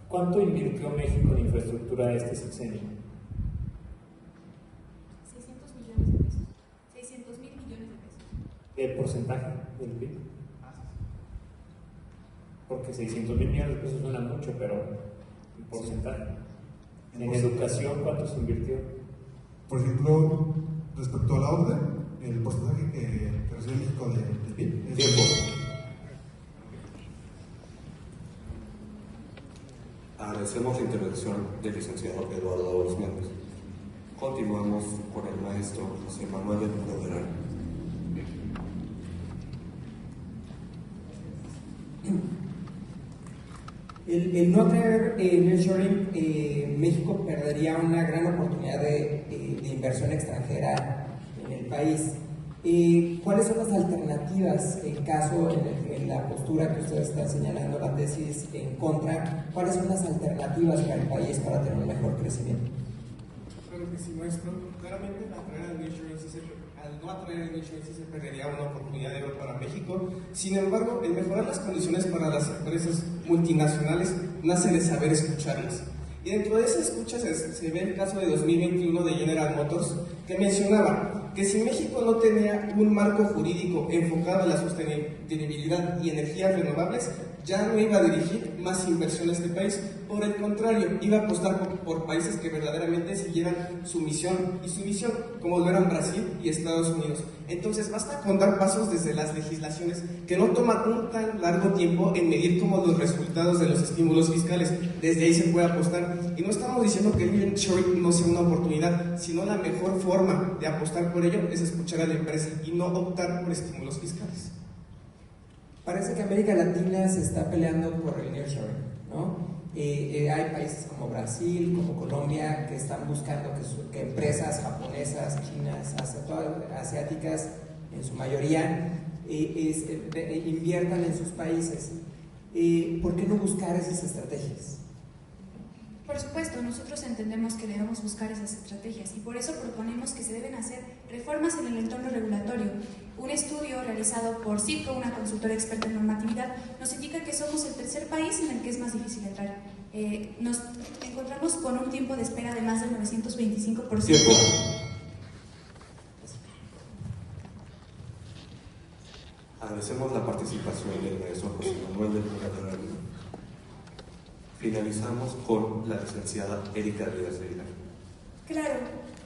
¿Cuánto invirtió México en infraestructura este sexenio? 600 millones de pesos. 600 mil millones de pesos. ¿El porcentaje del PIB? Porque 600 mil millones de pesos suena mucho, pero el porcentaje. ¿En educación cuánto se invirtió? Por ejemplo, respecto a la orden, el porcentaje que recibe México del PIB es Tiempo. Agradecemos la intervención del licenciado Eduardo Álvarez Méndez. Continuamos con el maestro José Manuel del Poder. El no traer nearshoring, México perdería una gran oportunidad de inversión extranjera en el país. ¿Cuáles son las alternativas en caso, en la postura que usted está señalando, la tesis en contra, cuáles son las alternativas para el país para tener un mejor crecimiento? Claro que sí, maestro. Claramente al no atraer el nearshoring sí se perdería una oportunidad de oro para México. Sin embargo, el mejorar las condiciones para las empresas multinacionales nace de saber escucharlas. Y dentro de esa escucha se ve el caso de 2021 de General Motors, que mencionaba que si México no tenía un marco jurídico enfocado en la sostenibilidad y energías renovables, ya no iba a dirigir más inversión a este país. Por el contrario, iba a apostar por países que verdaderamente siguieran su misión y su visión, como lo eran Brasil y Estados Unidos. Entonces, basta con dar pasos desde las legislaciones que no toman un tan largo tiempo en medir como los resultados de los estímulos fiscales. Desde ahí se puede apostar. Y no estamos diciendo que el nearshoring no sea una oportunidad, sino la mejor forma de apostar por ello es escuchar a la empresa y no optar por estímulos fiscales. Parece que América Latina se está peleando por el nearshoring, ¿no? Hay países como Brasil, como Colombia, que están buscando que empresas japonesas, chinas, asiáticas, en su mayoría, inviertan en sus países. ¿Por qué no buscar esas estrategias? Por supuesto, nosotros entendemos que debemos buscar esas estrategias y por eso proponemos que se deben hacer reformas en el entorno regulatorio. Un estudio realizado por CIPCO, una consultora experta en normatividad, nos indica que somos el tercer país en el que es más difícil entrar. Nos encontramos con un tiempo de espera de más del 925%. Tiempo. Agradecemos la participación del maestro José Manuel del Poder. Finalizamos con la licenciada Erika Díaz Villar. Claro,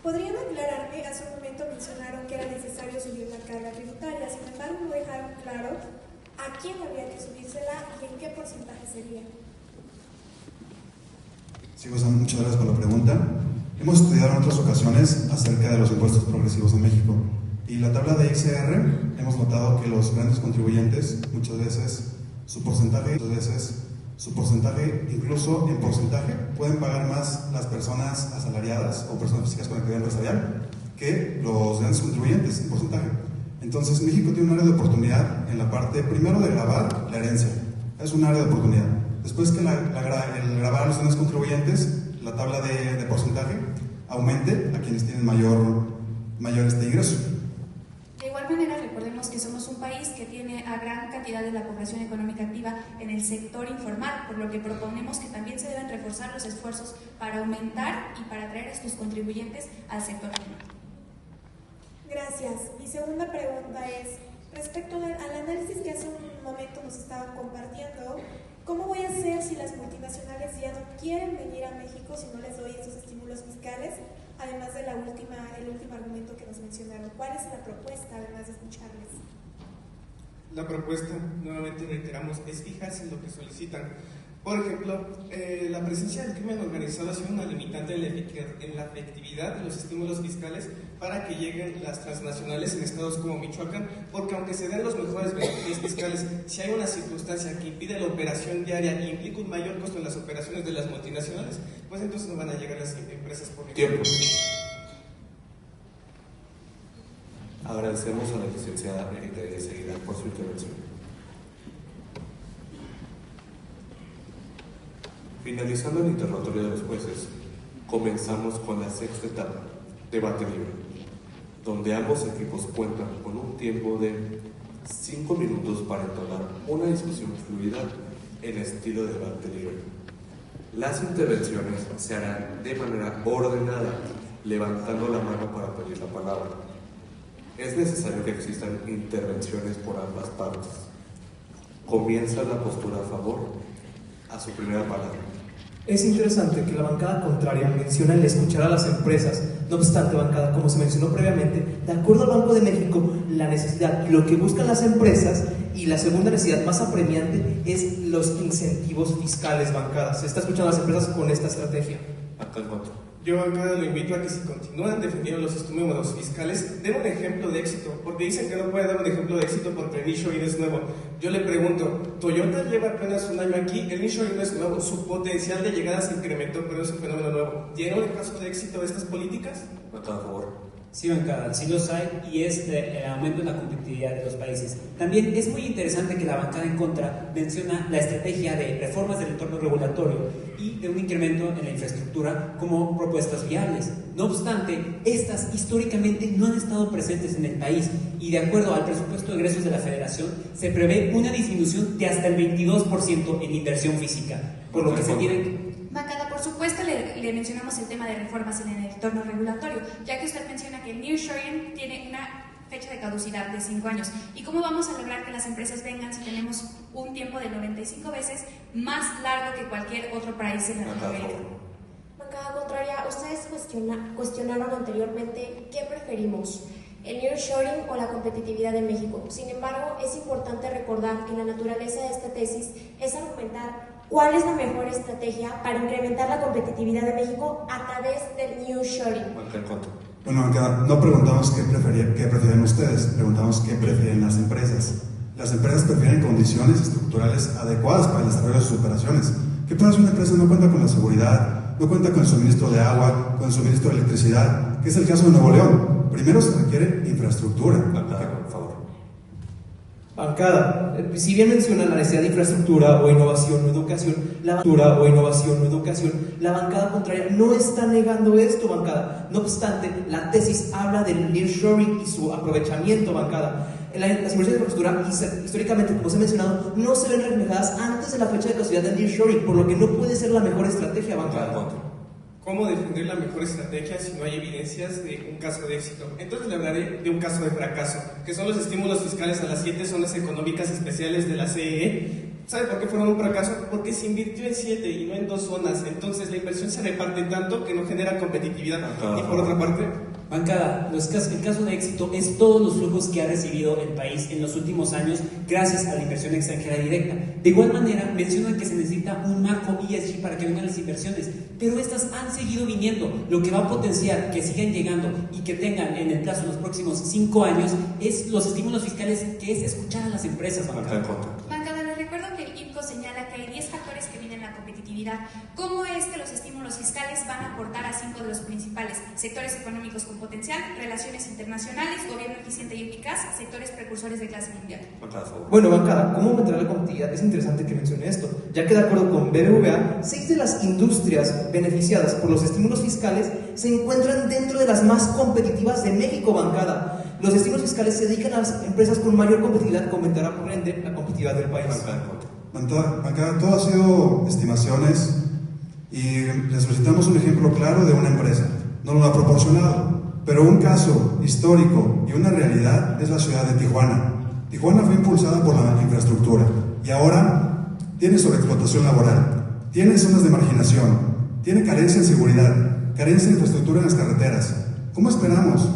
¿podrían aclararme? Hace un momento mencionaron que era necesario subir la carga tributaria, sin embargo no dejaron claro ¿A quién habría que subírsela y en qué porcentaje sería? Sí, pues, muchas gracias por la pregunta. Hemos estudiado en otras ocasiones acerca de los impuestos progresivos en México y la tabla de ICR hemos notado que los grandes contribuyentes muchas veces su porcentaje, incluso en porcentaje, pueden pagar más las personas asalariadas o personas físicas con actividad empresarial que los grandes contribuyentes en porcentaje. Entonces México tiene un área de oportunidad en la parte, primero, de gravar la herencia. Es un área de oportunidad. Después que el grabar a los grandes contribuyentes, la tabla de porcentaje aumente a quienes tienen mayor ingreso. De igual manera, recordemos que somos un país que tiene a gran cantidad de la población económica activa en el sector informal, por lo que proponemos que también se deben reforzar los esfuerzos para aumentar y para atraer a estos contribuyentes al sector formal. Gracias. Mi segunda pregunta es, respecto al análisis que hace un momento nos estaban compartiendo, ¿cómo voy a hacer si las multinacionales ya no quieren venir a México si no les doy esos estímulos fiscales? Además del último argumento que nos mencionaron. ¿Cuál es la propuesta, además de escucharles? La propuesta, nuevamente reiteramos, es fijarse en lo que solicitan. Por ejemplo, la presencia del crimen organizado ha sido una limitante en la efectividad de los estímulos fiscales para que lleguen las transnacionales en estados como Michoacán, porque aunque se den los mejores beneficios fiscales, si hay una circunstancia que impide la operación diaria y implica un mayor costo en las operaciones de las multinacionales, pues entonces no van a llegar las empresas por Tiempo. Agradecemos a la licenciada Erika de Seguida por su intervención. Finalizando el interrogatorio de los jueces, comenzamos con la sexta etapa, debate libre, donde ambos equipos cuentan con un tiempo de 5 minutos para entablar una discusión fluida en estilo de debate libre. Las intervenciones se harán de manera ordenada, levantando la mano para pedir la palabra. Es necesario que existan intervenciones por ambas partes. Comienza la postura a favor a su primera palabra. Es interesante que la bancada contraria menciona el escuchar a las empresas. No obstante, bancada, como se mencionó previamente, de acuerdo al Banco de México, la necesidad y lo que buscan las empresas y la segunda necesidad más apremiante es los incentivos fiscales, bancada. Se está escuchando a las empresas con esta estrategia. Acá el voto. Yo acá lo invito a que si continúan defendiendo los estímulos fiscales, den un ejemplo de éxito, porque dicen que no puede dar un ejemplo de éxito porque el nearshoring es nuevo. Yo le pregunto, Toyota lleva apenas un año aquí, el nearshoring no es nuevo, su potencial de llegada se incrementó, pero es un fenómeno nuevo. ¿Tiene el caso de éxito de estas políticas? Acá a favor. Sí, bancada, sí los hay y es el aumento en la competitividad de los países. También es muy interesante que la bancada en contra menciona la estrategia de reformas del entorno regulatorio y de un incremento en la infraestructura como propuestas viables. No obstante, estas históricamente no han estado presentes en el país y de acuerdo al presupuesto de egresos de la Federación se prevé una disminución de hasta el 22% en inversión física, por lo que se tienen... Bancada, por supuesto, le mencionamos el tema de reformas en el entorno regulatorio, ya que usted menciona que el nearshoring tiene una fecha de caducidad de 5 años. ¿Y cómo vamos a lograr que las empresas vengan si tenemos un tiempo de 95 veces más largo que cualquier otro país en Latinoamérica? Bancada contraria, ustedes cuestionaron anteriormente qué preferimos, el nearshoring o la competitividad de México. Sin embargo, es importante recordar que la naturaleza de esta tesis es argumentar cuál es la mejor estrategia para incrementar la competitividad de México a través del nearshoring. Bueno, acá no preguntamos qué prefieren ustedes, preguntamos qué prefieren las empresas. Las empresas prefieren condiciones estructurales adecuadas para el desarrollo de sus operaciones. ¿Qué pasa si una empresa no cuenta con la seguridad, no cuenta con el suministro de agua, con el suministro de electricidad? Que es el caso de Nuevo León. Primero se requiere infraestructura. Por favor. Bancada, si bien menciona la necesidad de infraestructura o innovación o educación, la bancada contraria no está negando esto, bancada. No obstante, la tesis habla del nearshoring y su aprovechamiento, bancada. Las inversiones de infraestructura, históricamente, como se ha mencionado, no se ven reflejadas antes de la fecha de caducidad del nearshoring, por lo que no puede ser la mejor estrategia, bancada. ¿Cómo defender la mejor estrategia si no hay evidencias de un caso de éxito? Entonces le hablaré de un caso de fracaso, que son los estímulos fiscales a las 7 zonas económicas especiales de la CEE. ¿Sabe por qué fueron un fracaso? Porque se invirtió en 7 y no en 2 zonas. Entonces la inversión se reparte tanto que no genera competitividad. Y por otra parte, Bancada, el caso de éxito es todos los flujos que ha recibido el país en los últimos años gracias a la inversión extranjera directa. De igual manera, mencionan que se necesita un marco ESG para que vengan las inversiones, pero estas han seguido viniendo. Lo que va a potenciar que sigan llegando y que tengan en el plazo de los próximos 5 años es los estímulos fiscales, que es escuchar a las empresas. Bancada, les recuerdo que el IPCO señala que hay 10 factores que miden la competitividad. ¿Cómo es que los estímulos fiscales van a aportar a 5 de los principales sectores económicos con potencial: relaciones internacionales, gobierno eficiente y eficaz, sectores precursores de clase mundial? Bueno, bancada, ¿cómo aumentar la competitividad? Es interesante que mencione esto, ya que de acuerdo con BBVA, 6 de las industrias beneficiadas por los estímulos fiscales se encuentran dentro de las más competitivas de México, bancada. Los estímulos fiscales se dedican a las empresas con mayor competitividad, que aumentará por ende la competitividad del país. Bancada, todo ha sido estimaciones y les solicitamos un ejemplo claro de una empresa. No lo ha proporcionado, pero un caso histórico y una realidad es la ciudad de Tijuana. Tijuana fue impulsada por la infraestructura y ahora tiene sobreexplotación laboral, tiene zonas de marginación, tiene carencia en seguridad, carencia en infraestructura en las carreteras. ¿Cómo esperamos?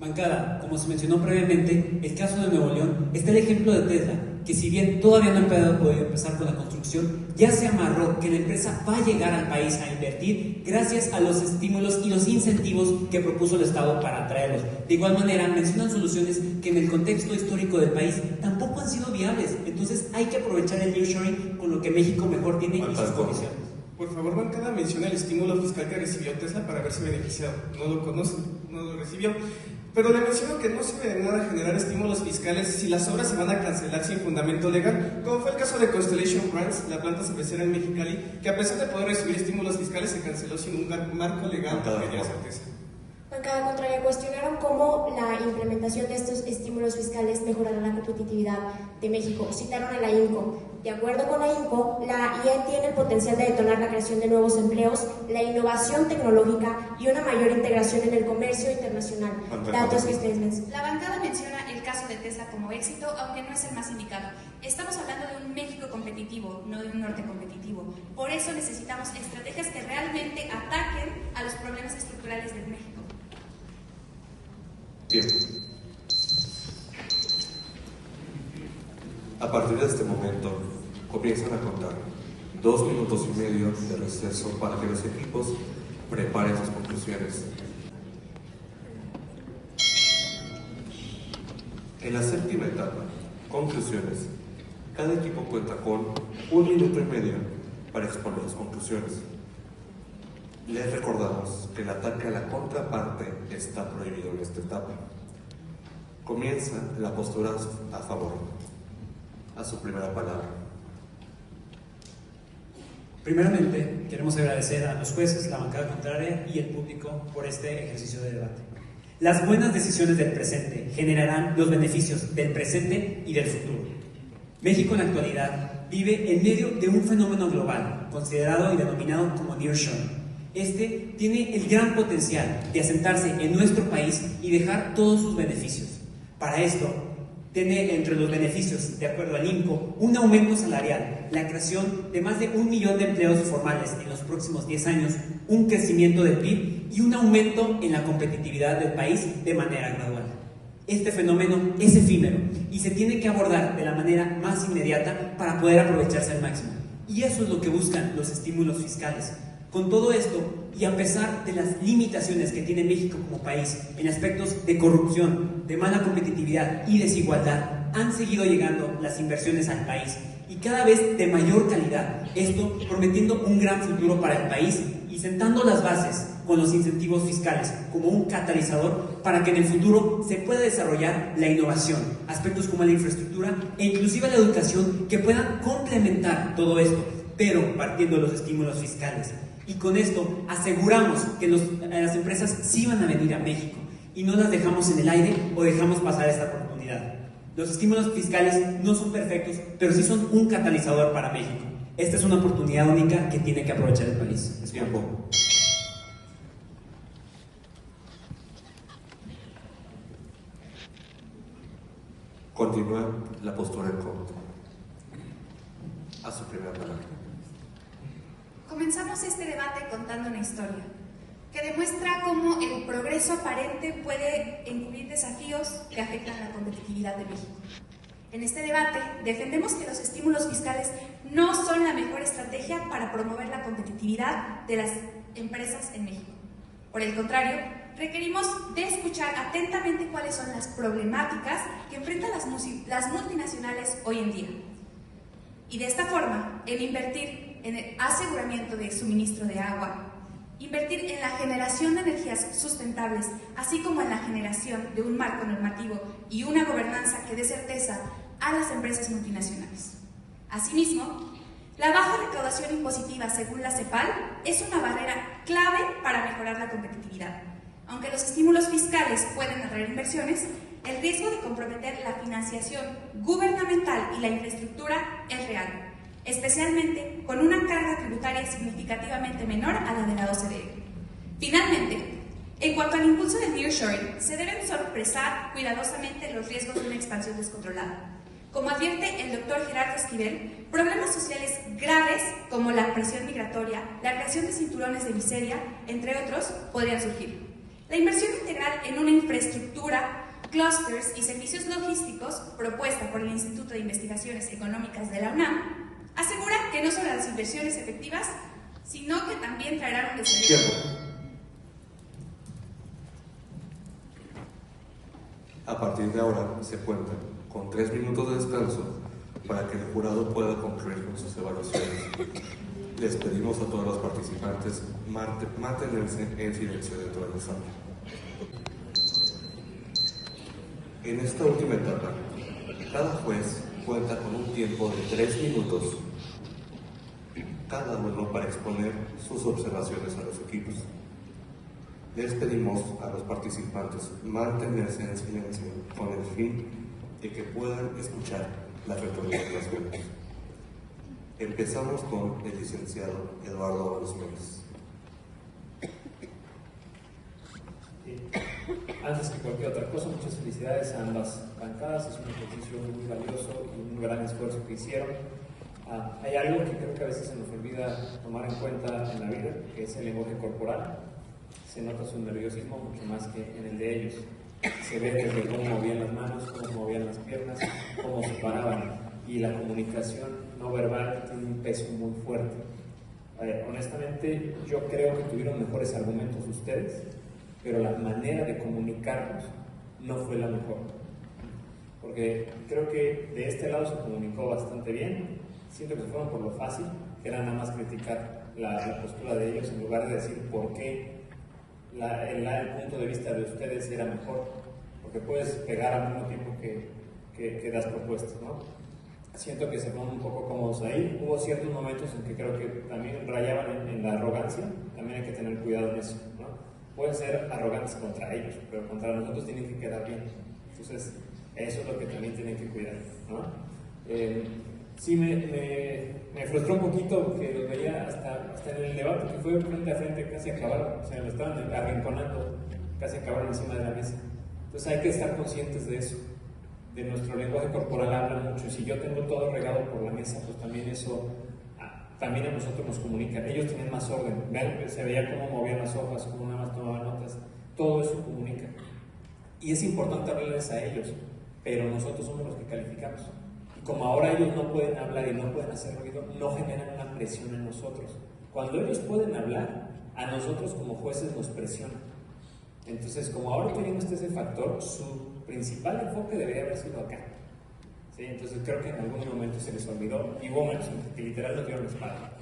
Bancada, como se mencionó previamente, el caso de Nuevo León está el ejemplo de Tesla, que si bien todavía no ha podido empezar con la construcción, ya se amarró que la empresa va a llegar al país a invertir gracias a los estímulos y los incentivos que propuso el Estado para atraerlos. De igual manera, mencionan soluciones que en el contexto histórico del país tampoco han sido viables, entonces hay que aprovechar el nearshoring con lo que México mejor tiene y sus condiciones. Por favor, bancada, menciona el estímulo fiscal que recibió Tesla para verse beneficiado. No lo conoce, no lo recibió. Pero le menciono que no sirve de nada generar estímulos fiscales si las obras se van a cancelar sin fundamento legal, como fue el caso de Constellation Brands, la planta cervecera en Mexicali, que a pesar de poder recibir estímulos fiscales se canceló sin un marco legal que diera certeza. Bancada contraria, cuestionaron cómo la implementación de estos estímulos fiscales mejorará la competitividad de México. Citaron a la INCO. De acuerdo con la INCO, la IE tiene el potencial de detonar la creación de nuevos empleos, la innovación tecnológica y una mayor integración en el comercio internacional. Datos que ustedes mencionan. La bancada menciona el caso de Tesla como éxito, aunque no es el más indicado. Estamos hablando de un México competitivo, no de un norte competitivo. Por eso necesitamos estrategias que realmente ataquen a los problemas estructurales de México. Bien. A partir de este momento, comienzan a contar 2 minutos y medio de receso para que los equipos preparen sus conclusiones. En la séptima etapa, conclusiones, cada equipo cuenta con 1 minuto y medio para exponer sus conclusiones. Les recordamos que el ataque a la contraparte está prohibido en esta etapa. Comienza la postura a favor. A su primera palabra. Primeramente, queremos agradecer a los jueces, la bancada contraria y el público por este ejercicio de debate. Las buenas decisiones del presente generarán los beneficios del presente y del futuro. México en la actualidad vive en medio de un fenómeno global, considerado y denominado como nearshoring. Este tiene el gran potencial de asentarse en nuestro país y dejar todos sus beneficios. Para esto, tiene entre los beneficios, de acuerdo al INCO, un aumento salarial, la creación de más de 1 millón de empleos formales en los próximos 10 años, un crecimiento del PIB y un aumento en la competitividad del país de manera gradual. Este fenómeno es efímero y se tiene que abordar de la manera más inmediata para poder aprovecharse al máximo. Y eso es lo que buscan los estímulos fiscales. Con todo esto, y a pesar de las limitaciones que tiene México como país en aspectos de corrupción, de mala competitividad y desigualdad, han seguido llegando las inversiones al país y cada vez de mayor calidad, esto prometiendo un gran futuro para el país y sentando las bases con los incentivos fiscales como un catalizador para que en el futuro se pueda desarrollar la innovación, aspectos como la infraestructura e inclusive la educación que puedan complementar todo esto, pero partiendo de los estímulos fiscales. Y con esto aseguramos que las empresas sí van a venir a México y no las dejamos en el aire o dejamos pasar esta oportunidad. Los estímulos fiscales no son perfectos, pero sí son un catalizador para México. Esta es una oportunidad única que tiene que aprovechar el país. Es tiempo. Continúa la postura en contra. A su primera palabra. Comenzamos este debate contando una historia. que demuestra cómo el progreso aparente puede encubrir desafíos que afectan la competitividad de México. En este debate, defendemos que los estímulos fiscales no son la mejor estrategia para promover la competitividad de las empresas en México. Por el contrario, requerimos de escuchar atentamente cuáles son las problemáticas que enfrentan las multinacionales hoy en día. Y de esta forma, el invertir en el aseguramiento de suministro de agua, invertir en la generación de energías sustentables, así como en la generación de un marco normativo y una gobernanza que dé certeza a las empresas multinacionales. Asimismo, la baja recaudación impositiva, según la CEPAL, es una barrera clave para mejorar la competitividad. Aunque los estímulos fiscales pueden atraer inversiones, el riesgo de comprometer la financiación gubernamental y la infraestructura es real, especialmente con una carga tributaria significativamente menor a la de la OCDE. Finalmente, en cuanto al impulso del nearshoring, se deben sorpresar cuidadosamente los riesgos de una expansión descontrolada. Como advierte el doctor Gerardo Esquivel, problemas sociales graves como la presión migratoria, la creación de cinturones de miseria, entre otros, podrían surgir. La inversión integral en una infraestructura, clústeres y servicios logísticos, propuesta por el Instituto de Investigaciones Económicas de la UNAM, asegura que no solo las inversiones efectivas, sino que también traerán un desarrollo. A partir de ahora se cuenta con 3 minutos de descanso para que el jurado pueda concluir con sus evaluaciones. Les pedimos a todos los participantes mantenerse en silencio dentro de la sala. En esta última etapa, cada juez cuenta con un tiempo de 3 minutos cada uno para exponer sus observaciones a los equipos. Les pedimos a los participantes mantenerse en silencio con el fin de que puedan escuchar las retroalimentaciones. Empezamos con el licenciado Eduardo Valenzuela. Antes que cualquier otra cosa, muchas felicidades a ambas bancadas. Es un ejercicio muy valioso y un gran esfuerzo que hicieron. Hay algo que creo que a veces se nos olvida tomar en cuenta en la vida, que es el lenguaje corporal. Se nota su nerviosismo mucho más que en el de ellos. Se ve desde cómo movían las manos, cómo se movían las piernas, cómo se paraban. Y la comunicación no verbal tiene un peso muy fuerte. Honestamente, yo creo que tuvieron mejores argumentos ustedes, pero la manera de comunicarlos no fue la mejor. Porque creo que de este lado se comunicó bastante bien. Siento que se fueron por lo fácil, que era nada más criticar la postura de ellos en lugar de decir por qué el punto de vista de ustedes era mejor, porque puedes pegar al mismo tiempo que das propuestas, ¿no? Siento que se fueron un poco cómodos ahí. Hubo ciertos momentos en que creo que también rayaban en la arrogancia. También hay que tener cuidado en eso, ¿no? Pueden ser arrogantes contra ellos, pero contra nosotros tienen que quedar bien. Entonces, eso es lo que también tienen que cuidar, ¿no? Sí, me frustró un poquito que los veía hasta en el debate que fue frente a frente, casi acabaron, o sea, lo estaban arrinconando, casi acabaron encima de la mesa. Entonces hay que estar conscientes de eso, de nuestro lenguaje corporal habla mucho, y si yo tengo todo regado por la mesa, pues también eso, también a nosotros nos comunica. Ellos tienen más orden, vean, se veía cómo movían las hojas, cómo nada más tomaban notas, todo eso comunica. Y es importante hablarles a ellos, pero nosotros somos los que calificamos. Como ahora ellos no pueden hablar y no pueden hacer ruido, no generan una presión en nosotros. Cuando ellos pueden hablar, a nosotros como jueces nos presionan. Entonces, como ahora tenemos ese factor, su principal enfoque debería haber sido acá. ¿Sí? Entonces creo que en algún momento se les olvidó, y hubo momentos en que literal no dieron la espalda,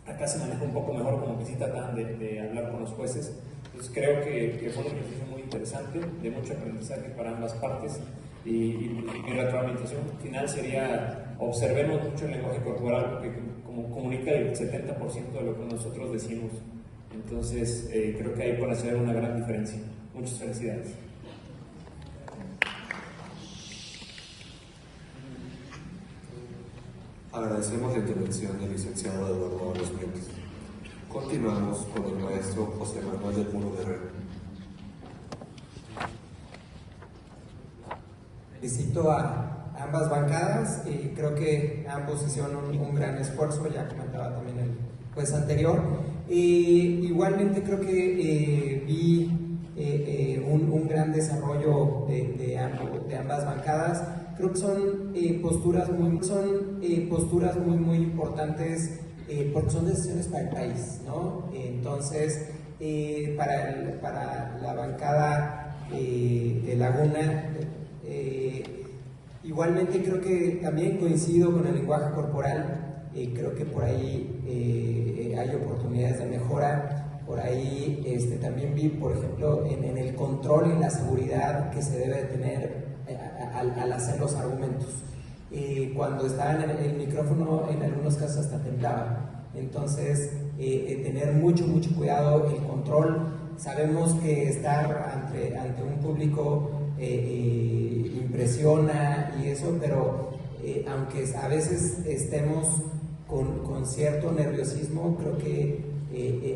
¿no? Acá se maneja un poco mejor, como que sí tratan de hablar con los jueces. Entonces creo que fue un ejercicio muy interesante, de mucho aprendizaje para ambas partes. Y mi retroalimentación final sería: observemos mucho el lenguaje corporal, porque como comunica el 70% de lo que nosotros decimos. Entonces creo que ahí puede hacer una gran diferencia. Muchas felicidades. Agradecemos la intervención del licenciado Eduardo Valenzuela. Continuamos con el maestro José Manuel del Muro Guerrero. Felicito a ambas bancadas y creo que ambos hicieron un gran esfuerzo. Ya comentaba también anterior. Igualmente creo que vi un gran desarrollo de ambas bancadas. Creo que son posturas muy importantes porque son decisiones para el país, ¿no? Entonces, para la bancada de Laguna, igualmente creo que también coincido con el lenguaje corporal. Creo que por ahí hay oportunidades de mejora. Por ahí también vi, por ejemplo, en el control y en la seguridad que se debe tener al hacer los argumentos. Cuando estaba en el micrófono, en algunos casos hasta temblaba. Entonces, tener mucho cuidado, el control. Sabemos que estar ante un público impresiona y eso, pero aunque a veces estemos con cierto nerviosismo, creo que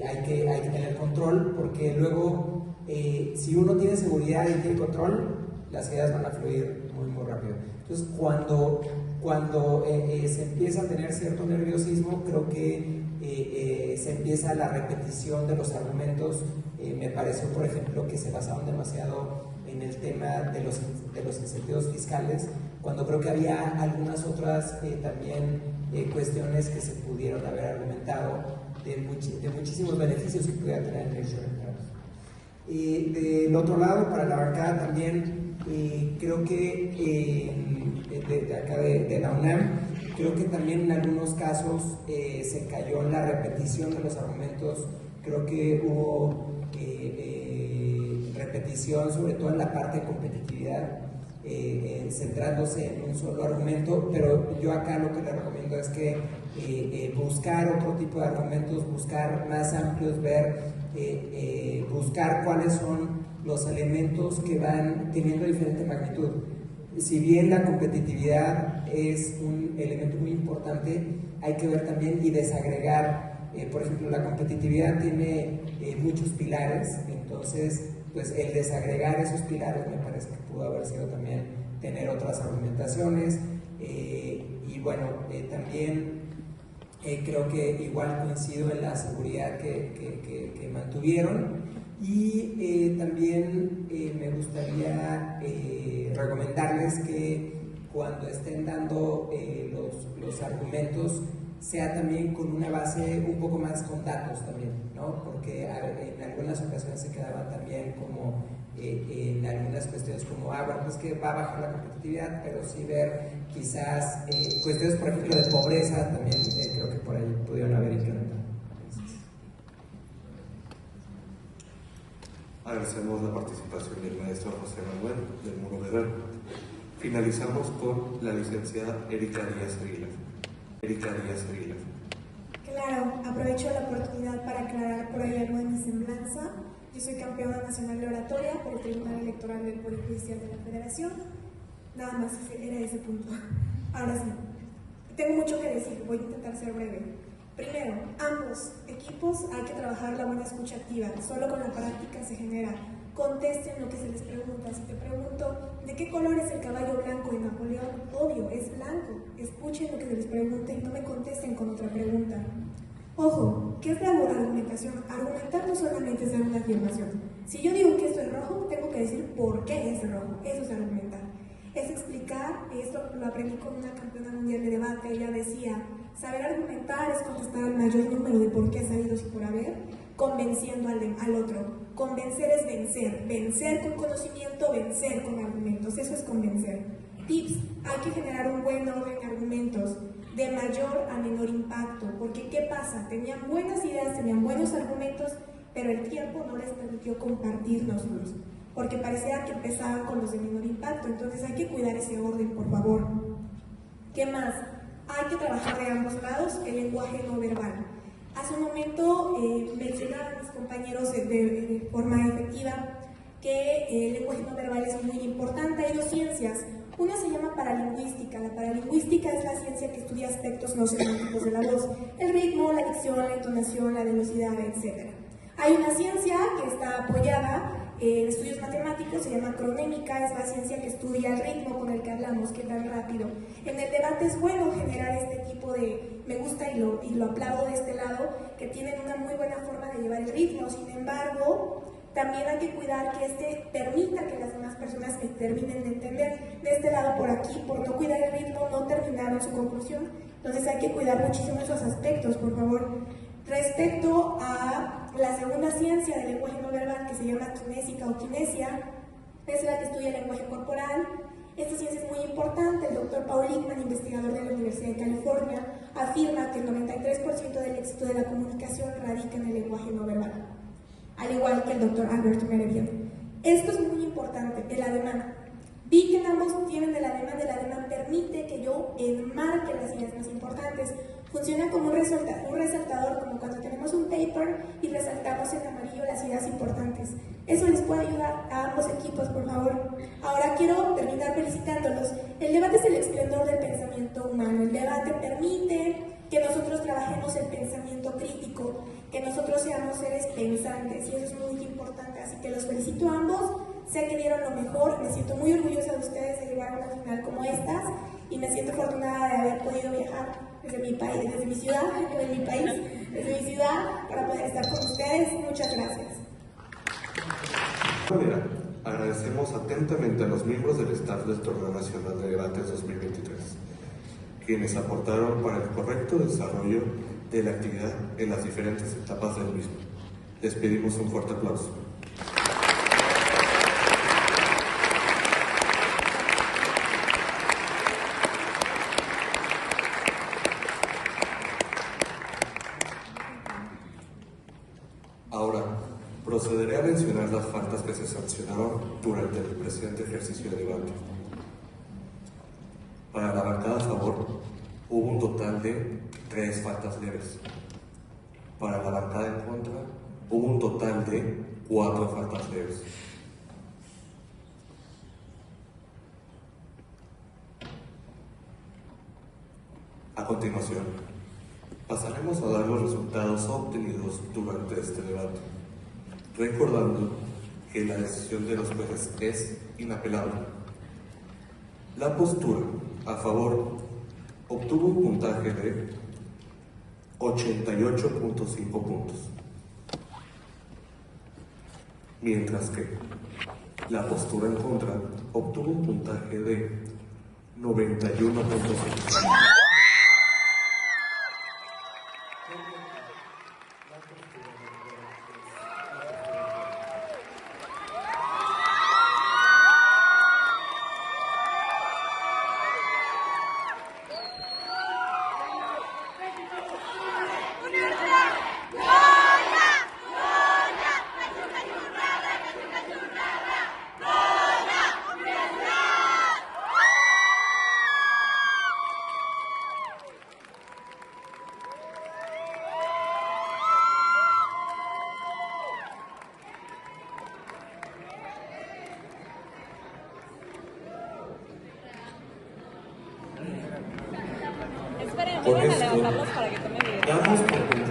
hay que tener control, porque luego si uno tiene seguridad y tiene control, las ideas van a fluir muy rápido. Entonces cuando se empieza a tener cierto nerviosismo, creo que se empieza la repetición de los argumentos. Me pareció, por ejemplo, que se basaban demasiado en el tema de los incentivos fiscales, cuando creo que había algunas otras también cuestiones que se pudieron haber argumentado de muchísimos beneficios que pudiera tener el nearshoring. Del otro lado, para la bancada también, creo que de acá de la UNAM, creo que también en algunos casos se cayó en la repetición de los argumentos. Creo que hubo repetición, sobre todo en la parte de competitividad, centrándose en un solo argumento, pero yo acá lo que le recomiendo es que buscar otro tipo de argumentos, buscar más amplios, buscar cuáles son los elementos que van teniendo diferente magnitud. Si bien la competitividad es un elemento muy importante, hay que ver también y desagregar. Por ejemplo, la competitividad tiene muchos pilares, entonces pues el desagregar esos pilares me parece que pudo haber sido también tener otras argumentaciones. Y bueno, también creo que igual coincido en la seguridad que mantuvieron. Y también me gustaría recomendarles que cuando estén dando los argumentos, sea también con una base un poco más con datos también, ¿no? Porque en algunas ocasiones se quedaban también como en algunas cuestiones como, bueno, pues que va a bajar la competitividad, pero sí ver quizás cuestiones, por ejemplo, de pobreza también, creo que por ahí pudieron haber incrementado. Agradecemos la participación del maestro José Manuel del Muro de Verde. Finalizamos con la licenciada Erika Díaz Aguilar. Claro, aprovecho la oportunidad para aclarar por ahí algo de mi semblanza. Yo soy campeona nacional de oratoria por el Tribunal Electoral del Poder Judicial de la Federación. Nada más, era ese punto. Ahora sí, tengo mucho que decir, voy a intentar ser breve. Primero, ambos equipos hay que trabajar la buena escucha activa, solo con la práctica se genera. Contesten lo que se les pregunta. Si te pregunto, ¿de qué color es el caballo blanco de Napoleón? Obvio, es blanco. Escuchen lo que se les pregunte y no me contesten con otra pregunta. Ojo, ¿qué es la argumentación? Argumentar no solamente es dar una afirmación. Si yo digo que esto es rojo, tengo que decir por qué es rojo. Eso es argumentar. Es explicar, esto lo aprendí con una campeona mundial de debate. Ella decía, saber argumentar es contestar al mayor número de por qué ha sabido y por haber, convenciendo al otro. Convencer es vencer. Vencer con conocimiento, vencer con argumentos. Eso es convencer. Tips, hay que generar un buen orden de argumentos, de mayor a menor impacto, porque ¿qué pasa? Tenían buenas ideas, tenían buenos argumentos, pero el tiempo no les permitió compartirlos, porque parecía que empezaban con los de menor impacto. Entonces hay que cuidar ese orden, por favor. ¿Qué más? Hay que trabajar de ambos lados el lenguaje no verbal. Hace un momento mencionaban mis compañeros de forma efectiva que el lenguaje no verbal es muy importante. Hay dos ciencias. Una se llama paralingüística. La paralingüística es la ciencia que estudia aspectos no semánticos de la voz, el ritmo, la dicción, la entonación, la velocidad, etc. Hay una ciencia que está apoyada estudios matemáticos, se llama cronémica, es la ciencia que estudia el ritmo con el que hablamos, qué tan rápido. En el debate es bueno generar este tipo de, me gusta y lo aplaudo de este lado, que tienen una muy buena forma de llevar el ritmo. Sin embargo, también hay que cuidar que permita que las demás personas que terminen de entender. De este lado, por aquí, por no cuidar el ritmo, no terminaron su conclusión. Entonces hay que cuidar muchísimo esos aspectos, por favor. Respecto a la segunda ciencia del lenguaje no verbal, que se llama kinésica o kinesia, es la que estudia el lenguaje corporal. Esta ciencia es muy importante. El doctor Paul Ekman, investigador de la Universidad de California, afirma que el 93% del éxito de la comunicación radica en el lenguaje no verbal, al igual que el doctor Albert Mehrabian. Esto es muy importante, el ademán. Vi que ambos tienen el ademán permite que yo enmarque las ideas más importantes. Funciona como un resaltador, como cuando tenemos un paper y resaltamos en amarillo las ideas importantes. Eso les puede ayudar a ambos equipos, por favor. Ahora quiero terminar felicitándolos. El debate es el esplendor del pensamiento humano. El debate permite que nosotros trabajemos el pensamiento crítico, que nosotros seamos seres pensantes, y eso es muy importante. Así que los felicito a ambos. Sé que dieron lo mejor, me siento muy orgullosa de ustedes de llegar a una final como estas, y me siento afortunada de haber podido viajar desde mi país, desde mi ciudad, para poder estar con ustedes. Muchas gracias. De manera, agradecemos atentamente a los miembros del staff del Torneo Nacional de Debates 2023, quienes aportaron para el correcto desarrollo de la actividad en las diferentes etapas del mismo. Les pedimos un fuerte aplauso. Ahora, procederé a mencionar las faltas que se sancionaron durante el presente ejercicio de debate. Para la bancada a favor, hubo un total de 3 faltas leves. Para la bancada en contra, hubo un total de 4 faltas leves. A continuación, pasaremos a dar los resultados obtenidos durante este debate, recordando que la decisión de los jueces es inapelable. La postura a favor obtuvo un puntaje de 88.5 puntos, mientras que la postura en contra obtuvo un puntaje de 91.5. Con esto, damos por